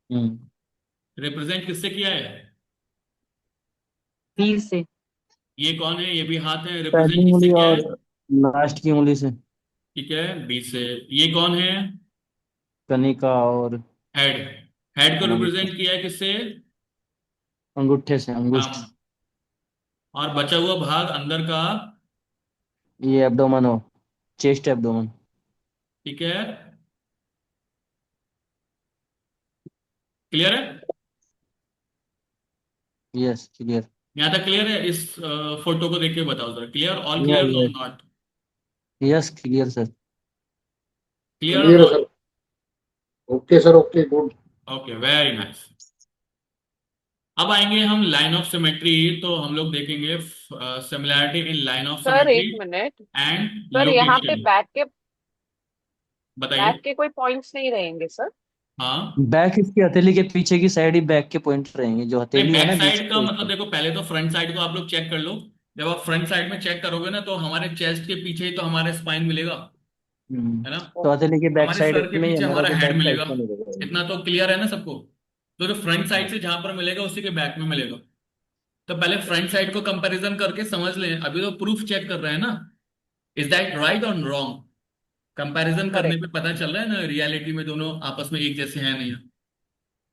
H: हम्म।
A: रिप्रेजेंट किससे किया है?
B: B से.
A: ये कौन है? ये भी हाथ है,
H: पहली
A: रिप्रेजेंट किससे
H: उंगली
A: किया है?
H: और लास्ट की उंगली से।
A: ठीक है, बी से। ये कौन है?
H: कनिका और
A: हेड, हेड को
H: अंगूठे
A: रिप्रेजेंट किया है किससे?
H: अंगूठे से, अंगुष्ठ।
A: थंब। और बचा हुआ भाग अंदर का,
H: ये एब्डोमेन हो, चेस्ट एब्डोमेन।
A: ठीक है। क्लियर है?
H: Yes, clear.
A: यहाँ तक क्लियर है? इस फोटो को देख के बताओ जरा, clear, all clear
H: yes,
A: not?
H: Yes, clear sir.
A: Clear और
D: क्लियर है
A: not?
D: Sir. Okay sir, okay, good.
A: Okay, very nice. अब आएंगे हम लाइन ऑफ सिमेट्री। तो हम लोग देखेंगे similarity in line of
E: sir
A: symmetry
E: एक मिनट।
A: एंड
E: सर यहाँ पे
A: लोकेशन।
E: बैक
A: बताइए।
E: के कोई पॉइंट्स नहीं रहेंगे सर?
A: हाँ,
H: बैक इसकी हथेली के पीछे की साइड ही बैक के पॉइंट रहेंगे, जो
A: नहीं,
H: हथेली है
A: बैक
H: ना बीच
A: साइड का
H: पे
A: मतलब
H: उसके।
A: देखो, पहले तो फ्रंट साइड को आप लोग चेक कर लो। जब आप फ्रंट साइड में चेक करोगे ना, तो हमारे चेस्ट के पीछे ही तो हमारे स्पाइन मिलेगा, है ना।
H: तो हथेली के बैक
A: हमारे सर
H: साइड
A: के
H: में ही
A: पीछे
H: हमारा
A: हमारा
H: जो
A: हेड
H: बैक का
A: मिलेगा।
H: हिस्सा मिलेगा।
A: इतना तो क्लियर है ना सबको। तो जो फ्रंट साइड से जहां पर मिलेगा उसी के बैक में मिलेगा। तो पहले फ्रंट साइड को कंपैरिजन करके समझ लें, अभी तो प्रूफ चेक कर रहे हैं ना। इज दैट राइट और रॉन्ग? कंपैरिजन करने
E: करेक्ट।
A: पे पता चल रहा है ना रियलिटी में दोनों आपस में एक जैसे हैं नहीं, है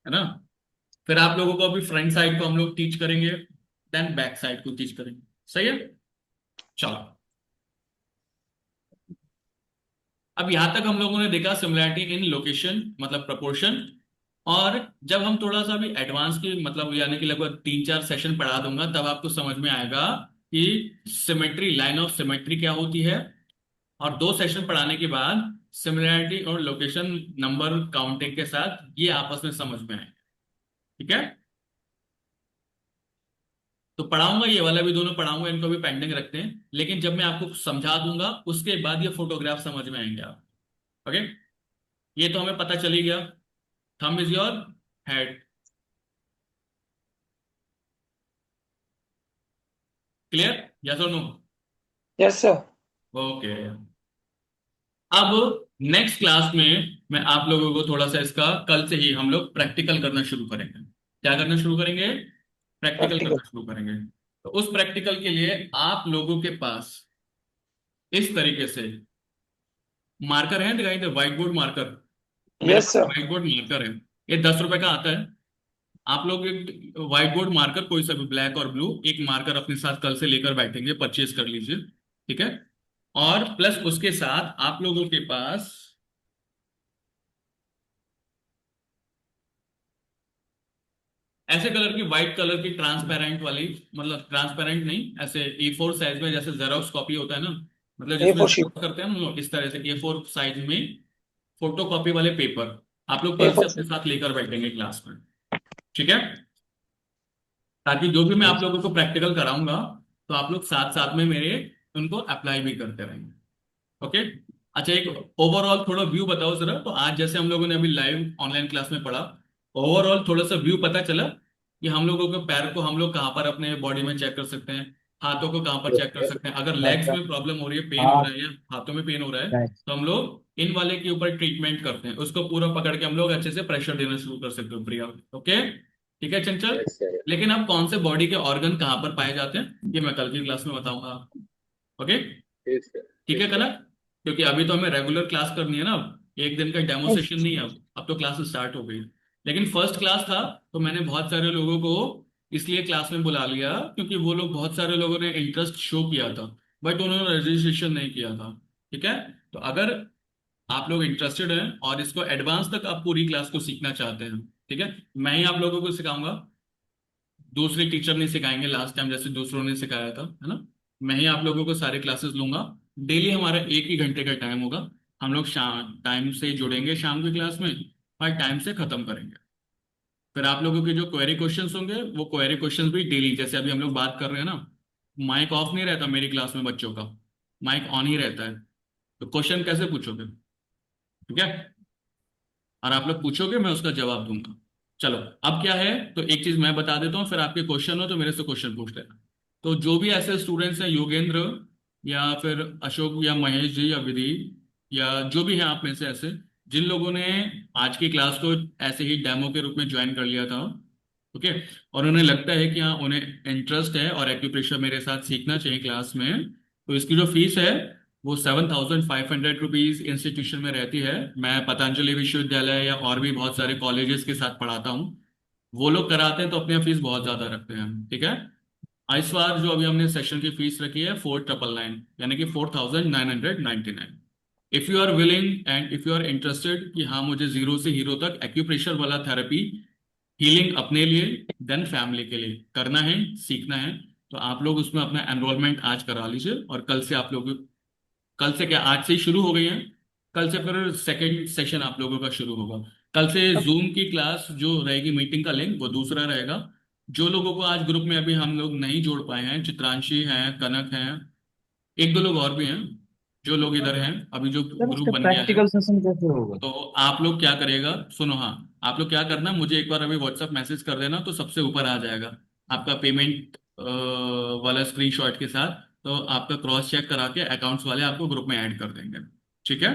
A: ना। फिर आप लोगों को अभी फ्रंट साइड को हम लोग टीच करेंगे, देन बैक साइड को टीच करेंगे, सही है। चलो, अब यहां तक हम लोगों ने देखा सिमिलैरिटी इन लोकेशन मतलब प्रोपोर्शन। और जब हम थोड़ा सा भी एडवांस की मतलब यानी कि लगभग 3-4 सेशन पढ़ा दूंगा तब आपको समझ में आएगा कि सिमेट्री, लाइन ऑफ सिमेट्री क्या होती है। और 2 सेशन पढ़ाने के बाद सिमिलैरिटी और लोकेशन नंबर काउंटिंग के साथ ये आपस में समझ में आए। ठीक है, तो पढ़ाऊंगा, ये वाला भी दोनों पढ़ाऊंगा, इनको भी पेंडिंग रखते हैं, लेकिन जब मैं आपको समझा दूंगा उसके बाद ये फोटोग्राफ समझ में आएंगे आप। ओके, ये तो हमें पता चल ही गया, thumb is your head. Clear, yes और नो?
F: Yes, sir.
A: ओके, अब नेक्स्ट क्लास में मैं आप लोगों को थोड़ा सा इसका कल से ही हम लोग प्रैक्टिकल करना शुरू करेंगे। क्या करना शुरू करेंगे? Practical
F: Practical.
A: करना शुरू करेंगे। तो उस प्रैक्टिकल के लिए आप लोगों के पास इस तरीके से मार्कर है, दिखाई दे, व्हाइट बोर्ड मार्कर। मेरे
F: Yes,
A: पास
F: sir.
A: व्हाइट बोर्ड मार्कर है, ये 10 रुपए का आता है। आप लोग एक व्हाइट बोर्ड मार्कर कोई सा भी, ब्लैक और ब्लू, एक मार्कर अपने साथ कल से लेकर बैठेंगे, परचेज कर लीजिए। ठीक है, और प्लस उसके साथ आप लोगों के पास ऐसे कलर की, व्हाइट कलर की ट्रांसपेरेंट वाली, मतलब ट्रांसपेरेंट नहीं, ऐसे A4 साइज में, जैसे जेरोक्स कॉपी होता है ना, मतलब जिसमें
F: A4 sheet.
A: Xerox करते हैं हम लोग, इस तरह से A4 साइज में फोटो कॉपी वाले पेपर आप लोग कल से
F: A4
A: अपने
F: sheet.
A: साथ लेकर बैठेंगे क्लास में। ठीक है, ताकि जो भी मैं आप लोगों को प्रैक्टिकल कराऊंगा तो आप लोग साथ साथ में मेरे उनको अप्लाई भी करते रहेंगे। ओके, अच्छा, एक ओवरऑल थोड़ा व्यू बताओ जरा। तो आज जैसे हम लोगों ने अभी लाइव ऑनलाइन क्लास में पढ़ा, ओवरऑल थोड़ा सा व्यू पता चला कि हम लोगों के पैर को हम लोग कहाँ पर अपने बॉडी में चेक कर सकते हैं, हाथों को कहाँ पर चेक कर सकते हैं, अगर लेग्स में प्रॉब्लम हो रही है, पेन हो रहा है या हाथों में पेन हो रहा है, तो हम लोग इन वाले के ऊपर ट्रीटमेंट करते हैं, उसको पूरा पकड़ के हम लोग अच्छे से प्रेशर देना शुरू कर सकते हो, प्रिया। ओके, ठीक है चंचल।
C: Yes sir.
A: लेकिन अब कौन से बॉडी के ऑर्गन कहाँ पर पाए जाते हैं ये मैं कल की क्लास में बताऊंगा। ओके,
C: ठीक सर।
A: ठीक है
C: ठीक सर।
A: कनक, क्योंकि अभी तो हमें रेगुलर क्लास करनी है ना, अब एक दिन का डेमो सेशन नहीं है, अब तो क्लास स्टार्ट हो गई। लेकिन फर्स्ट क्लास था तो मैंने बहुत सारे लोगों को इसलिए क्लास में बुला लिया क्योंकि वो लोग, बहुत सारे लोगों ने इंटरेस्ट शो किया था, बट उन्होंने रजिस्ट्रेशन नहीं किया था। ठीक है, तो अगर आप लोग इंटरेस्टेड हैं और इसको एडवांस तक आप पूरी क्लास को सीखना चाहते हैं, ठीक है, मैं ही आप लोगों को सिखाऊंगा, दूसरे टीचर नहीं सिखाएंगे लास्ट टाइम जैसे दूसरों ने सिखाया था, है ना। मैं ही आप लोगों को सारे क्लासेस लूंगा। डेली हमारा 1 ही घंटे का टाइम होगा, हम लोग शाम टाइम से जुड़ेंगे शाम की क्लास में और टाइम से खत्म करेंगे। फिर आप लोगों के जो क्वेरी क्वेश्चंस होंगे वो क्वेरी क्वेश्चंस भी डेली, जैसे अभी हम लोग बात कर रहे हैं ना, माइक ऑफ नहीं रहता मेरी क्लास में, बच्चों का माइक ऑन ही रहता है। तो क्वेश्चन कैसे पूछोगे? ठीक है, और आप लोग पूछोगे, मैं उसका जवाब दूंगा। चलो, अब क्या है, तो एक चीज मैं बता देता हूँ, फिर आपके क्वेश्चन हो तो मेरे से क्वेश्चन पूछ लेना। तो जो भी ऐसे स्टूडेंट्स हैं, योगेंद्र या फिर अशोक या महेश जी या विधि या जो भी हैं आप में से ऐसे जिन लोगों ने आज की क्लास को ऐसे ही डेमो के रूप में ज्वाइन कर लिया था, ओके, और उन्हें लगता है कि हाँ उन्हें इंटरेस्ट है और एक्यूप्रेशर मेरे साथ सीखना चाहिए क्लास में, तो इसकी जो फीस है वो 7,500 रुपीज इंस्टीट्यूशन में रहती है। मैं पतंजलि विश्वविद्यालय या और भी बहुत सारे कॉलेजेस के साथ पढ़ाता हूँ, वो लोग कराते हैं तो अपनी फीस बहुत ज्यादा रखते हैं। ठीक है, इस बार जो अभी हमने सेशन की फीस रखी है 4,999, यानी कि 4,999। If you are willing and if you are interested कि हाँ मुझे जीरो से हीरो तक एक्यूप्रेशर वाला थेरेपी, हीलिंग अपने लिए देन फैमिली के लिए करना है, सीखना है, तो आप लोग उसमें अपना एनरोलमेंट आज करा लीजिए। और कल से आप लोग, कल से क्या, आज से ही शुरू हो गई है, कल से फिर सेकंड सेशन आप लोगों का शुरू होगा। कल से जूम की क्लास जो रहेगी, मीटिंग का लिंक वो दूसरा रहेगा। जो लोगों को आज ग्रुप में अभी हम लोग नहीं जोड़ पाए हैं, चित्रांशी हैं, कनक हैं, एक दो लोग और भी हैं, जो लोग इधर हैं, अभी जो
H: सर
A: ग्रुप
H: उसका
A: बन गया है,
H: प्रैक्टिकल सेशन कैसे होगा?
A: तो आप लोग क्या करेगा, सुनो, हाँ, आप लोग क्या करना, मुझे एक बार अभी व्हाट्सएप मैसेज कर देना, तो सबसे ऊपर आ जाएगा आपका पेमेंट वाला स्क्रीनशॉट के साथ, तो आपका क्रॉस चेक करा के अकाउंट्स वाले आपको ग्रुप में ऐड कर देंगे। ठीक है,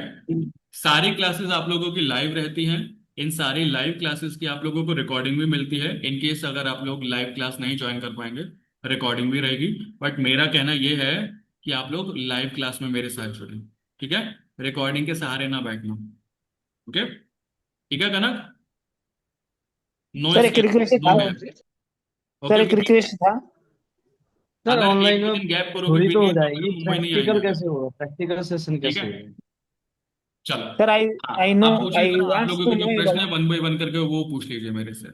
A: सारी क्लासेस आप लोगों की लाइव रहती हैं, इन सारी लाइव क्लासेस की आप लोगों को रिकॉर्डिंग भी मिलती है, इन केस अगर आप लोग लाइव क्लास नहीं ज्वाइन कर पाएंगे रिकॉर्डिंग भी रहेगी। बट मेरा कहना यह है कि आप लोग लाइव क्लास में मेरे साथ जुड़ें, ठीक है, रिकॉर्डिंग के सहारे ना बैठना। ओके, ठीक है कनक, नो
F: सर एक
A: स्केप,
F: रिक्वेस्ट
A: नो
F: था
A: मैम।
F: सर,
A: ओके
F: एक रिक्वेस्ट था।
H: सर
A: अगर
H: ऑनलाइन
A: एक दो
H: में
A: दिन गैप करोगे
H: थोड़ी तो हो
A: वीडियो तो
H: जाएगी,
A: फिर मुंबई नहीं
H: प्रैक्टिकल
A: आएंगे फिर।
H: कैसे होगा, प्रैक्टिकल सेशन
A: ठीक
H: कैसे
A: है,
H: होगा?
A: चलो।
I: Sir,
A: हाँ,
I: I know
A: आप पूछिए
I: I
A: जरा, आप
I: wants
A: लोगों
I: to
A: के
I: know
A: जो प्रश्न है
I: about.
A: वन बाय वन करके वो पूछ लीजिए मेरे से।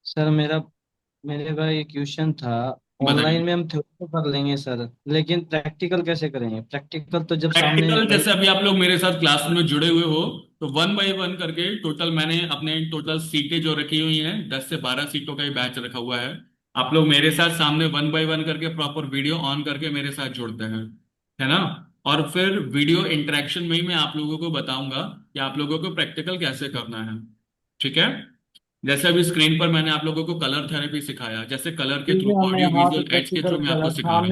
H: सर मेरे का ये क्वेश्चन था,
A: बताइए।
H: ऑनलाइन में हम थ्योरी तो कर लेंगे सर, लेकिन प्रैक्टिकल कैसे करेंगे? प्रैक्टिकल तो जब सामने
A: प्रैक्टिकल जैसे
H: बैठ।
A: अभी आप लोग मेरे साथ क्लास में जुड़े हुए हो, तो वन बाय वन करके टोटल मैंने अपने टोटल सीटें जो रखी हुई हैं 10 से 12 सीटों का ही बैच रखा हुआ है। आप लोग मेरे साथ सामने वन बाय वन करके प्रॉपर वीडियो ऑन करके मेरे साथ जुड़ते हैं, है ना। और फिर वीडियो इंटरेक्शन में ही मैं आप लोगों को बताऊंगा कि आप लोगों को प्रैक्टिकल कैसे करना है। ठीक है, जैसे अभी स्क्रीन पर मैंने आप लोगों को कलर थेरेपी सिखाया, जैसे कलर के
H: ठीक
A: थ्रू
H: है, हम
A: ऑडियो
H: यहाँ पे
A: विजुअल एड्स के
H: प्रैक्टिकल
A: थ्रू मैं आपको
H: करा,
A: सिखा रहा हूँ।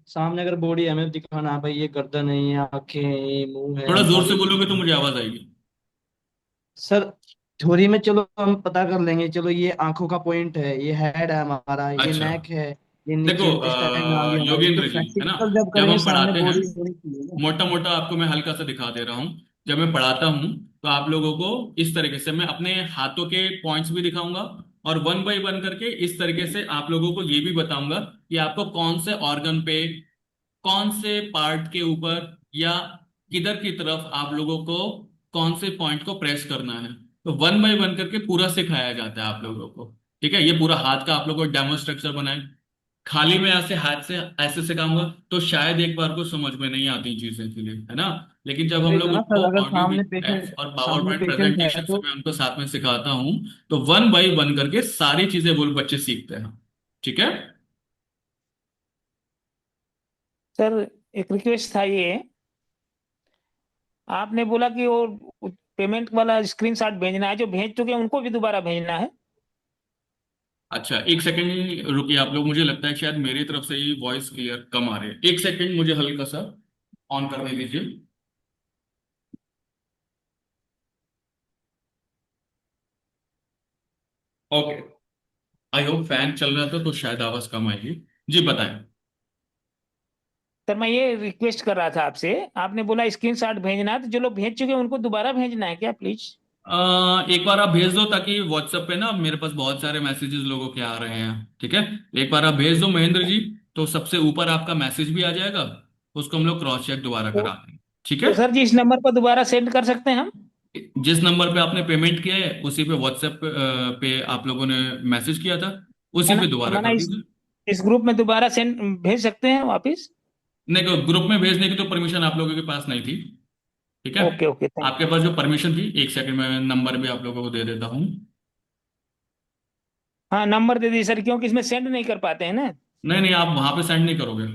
H: सामने अगर बॉडी हमें दिखाना है, भाई ये गर्दन है, ये आंखें हैं, ये मुंह है,
A: थोड़ा जोर से
H: हमारी।
A: बोलोगे तो मुझे आवाज आएगी।
H: सर थ्योरी में चलो हम पता कर लेंगे, चलो ये आंखों का पॉइंट है, ये हेड है हमारा, ये
A: अच्छा,
H: नेक है, ये
A: देखो
H: नीचे इंटेस्टाइन आ गया हमारा,
A: योगेंद्र
H: लेकिन
A: जी, है ना,
H: प्रैक्टिकल जब
A: जब
H: करेंगे
A: हम
H: सामने
A: पढ़ाते हैं,
H: बॉडी होनी चाहिए ना।
A: मोटा मोटा आपको मैं हल्का सा दिखा दे रहा हूँ। जब मैं पढ़ाता हूँ तो आप लोगों को इस तरीके से मैं अपने हाथों के पॉइंट्स भी दिखाऊंगा, और वन बाय वन करके इस तरीके से आप लोगों को ये भी बताऊंगा कि आपको कौन से ऑर्गन पे, कौन से पार्ट के ऊपर, या किधर की तरफ आप लोगों को कौन से पॉइंट को प्रेस करना है। तो वन बाय वन करके पूरा सिखाया जाता है आप लोगों को। ठीक है, ये पूरा हाथ का आप लोगों को डेमो स्ट्रक्चर बनाए। खाली मैं ऐसे हाथ से ऐसे सिखाऊंगा तो शायद एक बार को समझ में नहीं आती चीजें के लिए, है ना। लेकिन जब हम
H: वही
A: लोग
H: तो ना
A: उनको
H: सर, अगर
A: ऑडियो
H: सामने
A: विजुअल
H: पेशेंट
A: एड्स और पावर
H: सामने
A: पॉइंट
H: पेशेंट है
A: प्रेजेंटेशन से
H: तो।
A: मैं उनको साथ में सिखाता हूँ, तो वन बाय वन करके सारी चीजें वो बच्चे सीखते हैं। ठीक है।
I: सर, एक रिक्वेस्ट था ये, आपने बोला कि वो पेमेंट वाला स्क्रीनशॉट भेजना है, जो भेज चुके हैं उनको भी दोबारा भेजना है।
A: अच्छा, एक सेकंड रुकिए आप लोग, मुझे लगता है शायद मेरी तरफ से ही वॉइस क्लियर कम आ रही है। एक सेकंड मुझे हल्का सा ऑन करने दीजिए। ओके, आई होप फैन चल रहा था तो शायद आवाज कम आएगी। जी बताएं।
I: सर, मैं ये रिक्वेस्ट कर रहा था आपसे, आपने बोला स्क्रीनशॉट भेजना है, तो जो लोग भेज चुके हैं उनको दोबारा भेजना है क्या, प्लीज?
A: एक बार आप भेज दो, ताकि व्हाट्सएप पे ना मेरे पास बहुत सारे मैसेजेस लोगों के आ रहे हैं। ठीक है, एक बार आप भेज दो महेंद्र जी, तो सबसे ऊपर आपका मैसेज भी आ जाएगा, उसको हम लोग क्रॉस चेक दोबारा
I: तो,
A: करा देंगे। ठीक है,
I: तो सर जी, इस नंबर पर दोबारा सेंड कर सकते हैं हम?
A: जिस नंबर पे आपने पेमेंट किया है उसी पे व्हाट्सएप पे आप लोगों ने मैसेज किया था, उसी पे दोबारा
I: माना
A: कर
I: इस
A: दीजिए।
I: इस ग्रुप में दोबारा सेंड भेज सकते हैं वापिस?
A: नहीं, तो ग्रुप में भेजने की तो परमिशन आप लोगों के पास नहीं थी। ठीक है,
I: ओके ओके, थैंक
A: आपके पास जो परमिशन थी, एक सेकंड में नंबर भी आप लोगों को दे देता हूँ।
I: हाँ, नंबर दे दीजिए सर, क्योंकि इसमें सेंड नहीं कर पाते हैं ना।
A: नहीं नहीं, आप वहां पे सेंड नहीं करोगे।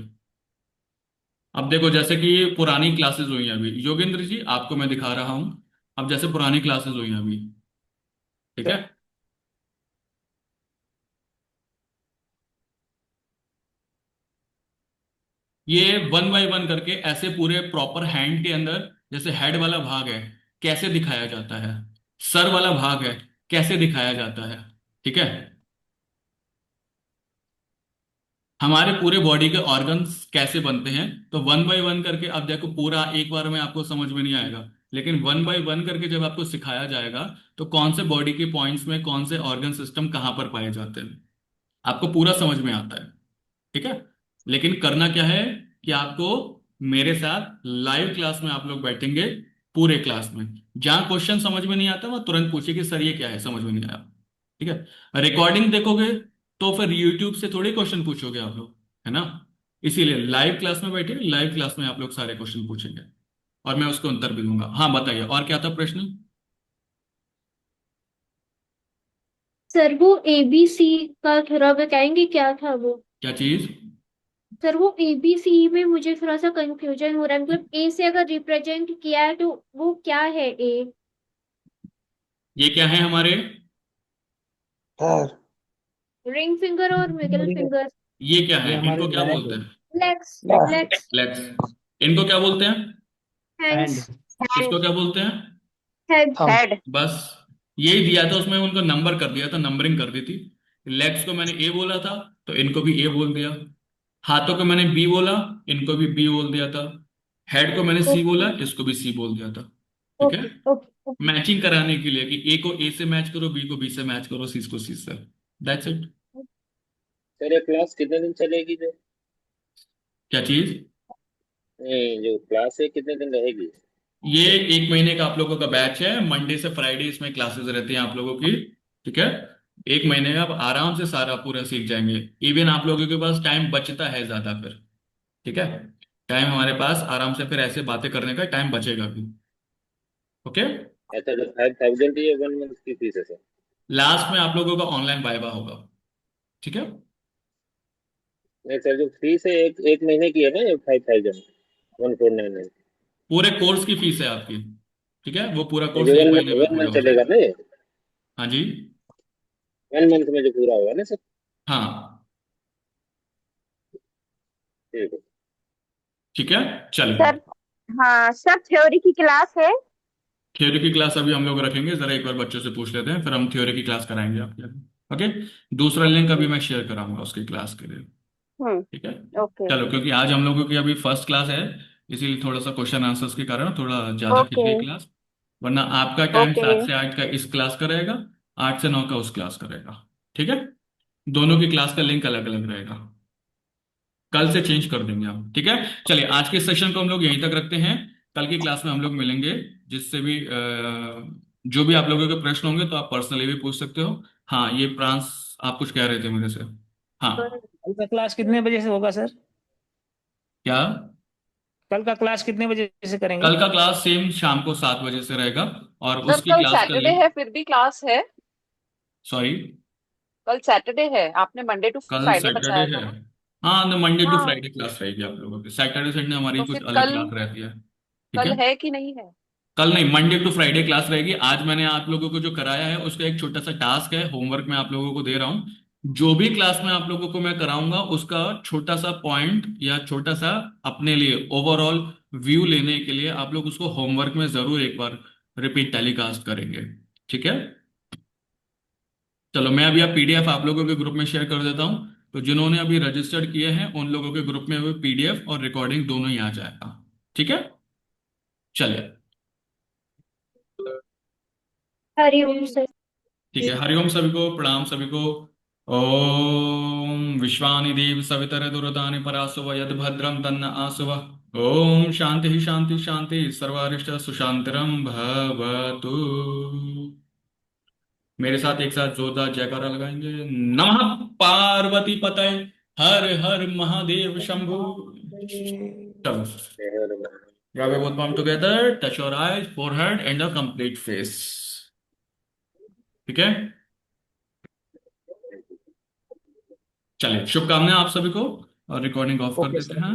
A: अब देखो, जैसे कि पुरानी क्लासेस हुई हैं अभी, योगेंद्र जी आपको मैं दिखा रहा हूं, अब जैसे पुरानी क्लासेस हुई हैं अभी। ठीक है, ये वन बाय वन करके ऐसे पूरे प्रॉपर हैंड के अंदर, जैसे हेड वाला भाग है कैसे दिखाया जाता है, सर वाला भाग है कैसे दिखाया जाता है। ठीक है, हमारे पूरे बॉडी के ऑर्गन्स कैसे बनते हैं, तो वन बाय वन करके, अब देखो पूरा एक बार में आपको समझ में नहीं आएगा, लेकिन वन बाय वन करके जब आपको सिखाया जाएगा तो कौन से बॉडी के पॉइंट्स में कौन से ऑर्गन सिस्टम कहाँ पर पाए जाते हैं, आपको पूरा समझ में आता है। ठीक है, लेकिन करना क्या है कि आपको मेरे साथ लाइव क्लास में आप लोग बैठेंगे, पूरे क्लास में जहां क्वेश्चन समझ में नहीं आता वह तुरंत पूछिए कि सर ये क्या है, समझ में नहीं आया। ठीक है, रिकॉर्डिंग देखोगे तो फिर यूट्यूब से थोड़े क्वेश्चन पूछोगे आप लोग, है ना। इसीलिए लाइव क्लास में बैठे, लाइव क्लास में आप लोग सारे क्वेश्चन पूछेंगे और मैं उसको उत्तर भी दूंगा। हाँ बताइए, और क्या था प्रश्न।
G: सर, वो ABC का थोड़ा बताएंगे, क्या था वो?
A: क्या चीज।
G: सर, वो ABC में मुझे थोड़ा सा कंफ्यूजन हो रहा है, मतलब A से अगर रिप्रेजेंट किया है तो वो क्या है A?
A: ये क्या है हमारे,
F: सर,
G: रिंग फिंगर और मिडिल फिंगर।
A: ये क्या
H: ये
A: है,
H: हमारे
A: इनको क्या
H: लैग
A: बोलते
H: है,
A: हैं।
G: लेग्स।
F: लेफ्ट।
G: लेग्स।
A: लेग्स। इनको क्या बोलते हैं,
H: हैंड।
G: हैंड्स।
A: इसको क्या बोलते हैं।
G: हेड।
F: हम।
E: हेड।
A: बस यही दिया था उसमें, उनको नंबर कर दिया था, नंबरिंग कर दी थी। लेग्स को मैंने ए बोला था तो इनको भी ए बोल दिया, हाथों को मैंने बी बोला, इनको भी बी बोल दिया था, हेड को मैंने सी
G: ओके
A: बोला, इसको भी सी बोल दिया था। ठीक है,
G: ओके ओके।
A: मैचिंग कराने के लिए कि ए को ए से मैच करो, बी को बी से मैच करो, सी को सी से। That's it.
C: सर ये क्लास कितने दिन चलेगी जो
A: क्या चीज?
C: नहीं जो क्लास है कितने दिन रहेगी?
A: ये 1 महीने का आप लोगों का बैच है, मंडे से फ्राइडे इसमें क्लासेस रहती हैं आप लोगों की। ठीक है, 1 महीने में आप आराम से सारा पूरा सीख जाएंगे। इवन आप लोगों के पास टाइम बचता है ज्यादा फिर। ठीक है, टाइम हमारे पास आराम से फिर ऐसे बातें करने का टाइम बचेगा भी। ओके।
C: अच्छा जो 5,000 ये 1 मंथ की फीस है सर?
A: लास्ट में आप लोगों का ऑनलाइन वाइवा होगा। ठीक है।
C: नहीं सर जो फीस है एक महीने की है ना ये 5,000 1,499।
A: पूरे कोर्स की फीस है आपकी। ठीक है, वो पूरा कोर्स
C: ये
A: 1 महीने में
C: वन
A: पूरा
C: मंथ
A: हो
C: चलेगा
A: जाएगा।
C: ना ये?
A: हाँ जी।
C: 1 मंथ में जो पूरा होगा ना सर?
A: हाँ।
C: ठीक है।
A: ठीक है, चलिए।
G: सर हाँ सर थ्योरी की क्लास है।
A: थ्योरी की क्लास अभी हम लोग रखेंगे, जरा एक बार बच्चों से पूछ लेते हैं, फिर हम थ्योरी की क्लास कराएंगे आपके अभी। ओके। दूसरा लिंक अभी मैं शेयर कराऊंगा उसकी क्लास के लिए। ठीक है।
G: ओके
A: चलो, क्योंकि आज हम लोगों की अभी फर्स्ट क्लास है, इसीलिए थोड़ा सा क्वेश्चन आंसर्स के कारण थोड़ा ज्यादा खिंच
G: ओके
A: गई क्लास। वरना आपका टाइम
G: ओके
A: 7 से 8 का इस क्लास का रहेगा, 8 से 9 का उस क्लास का रहेगा। ठीक है, दोनों की क्लास का लिंक अलग अलग रहेगा। कल से चेंज कर देंगे हम। ठीक है, चलिए आज के सेशन को हम लोग यहीं तक रखते हैं। कल की क्लास में हम लोग मिलेंगे। जिससे भी जो भी आप लोगों के प्रश्न होंगे तो आप पर्सनली भी पूछ सकते हो। हाँ, ये प्रांस आप कुछ कह रहे थे मेरे से। हाँ।
I: कल का क्लास कितने बजे से होगा सर?
A: क्या?
I: कल का क्लास कितने बजे से करेंगे?
A: कल का क्लास सेम शाम को 7 बजे से रहेगा। और
E: सर
A: उसकी
E: कल
A: क्लास का
E: सैटरडे
A: लिंक।
E: है फिर भी क्लास है?
A: सॉरी?
E: कल सैटरडे है, आपने मंडे टू
A: कल
E: फ्राइडे
A: सैटरडे
E: बताया
A: है।
E: था ना?
A: हाँ, तो मंडे टू
E: हाँ,
A: फ्राइडे क्लास रहेगी आप लोगों की। सैटरडे संडे हमारी
E: तो
A: कुछ
E: फिर
A: अलग
E: कल
A: क्लास रहती है। ठीक
E: कल
A: है।
E: है कि नहीं है?
A: कल नहीं, मंडे टू फ्राइडे क्लास रहेगी। आज मैंने आप लोगों को जो कराया है उसका एक छोटा सा टास्क है, होमवर्क मैं आप लोगों को दे रहा हूँ। जो भी क्लास में आप लोगों को मैं कराऊंगा उसका छोटा सा पॉइंट या छोटा सा अपने लिए ओवरऑल व्यू लेने के लिए आप लोग उसको होमवर्क में जरूर एक बार रिपीट टेलीकास्ट करेंगे। ठीक है। चलो, मैं अभी आप पीडीएफ आप लोगों के ग्रुप में शेयर कर देता हूँ। तो जिन्होंने अभी रजिस्टर्ड किए हैं उन लोगों के ग्रुप में वो पीडीएफ और रिकॉर्डिंग दोनों ही आ जाएगा। ठीक है, चलिए।
G: हरिओम सर।
A: ठीक है, हरिओम सभी को, प्रणाम सभी को। ओम विश्वानि देव सवितर दुरदानि परासुव यद भद्रम तन्न आसुव। ओम शांति ही शांति शांति सर्वारिष्ट सुशांतिरम भवतु। मेरे साथ एक साथ जोरदार जयकारा लगाएंगे। नमः पार्वती पतये, हर हर महादेव शंभु। चलो, grab your both palm together, touch your eyes, forehead and the complete face. ठीक है, चलिए, शुभकामनाएं आप सभी को। और रिकॉर्डिंग ऑफ कर
H: ओके
A: देते
H: सर।
A: हैं।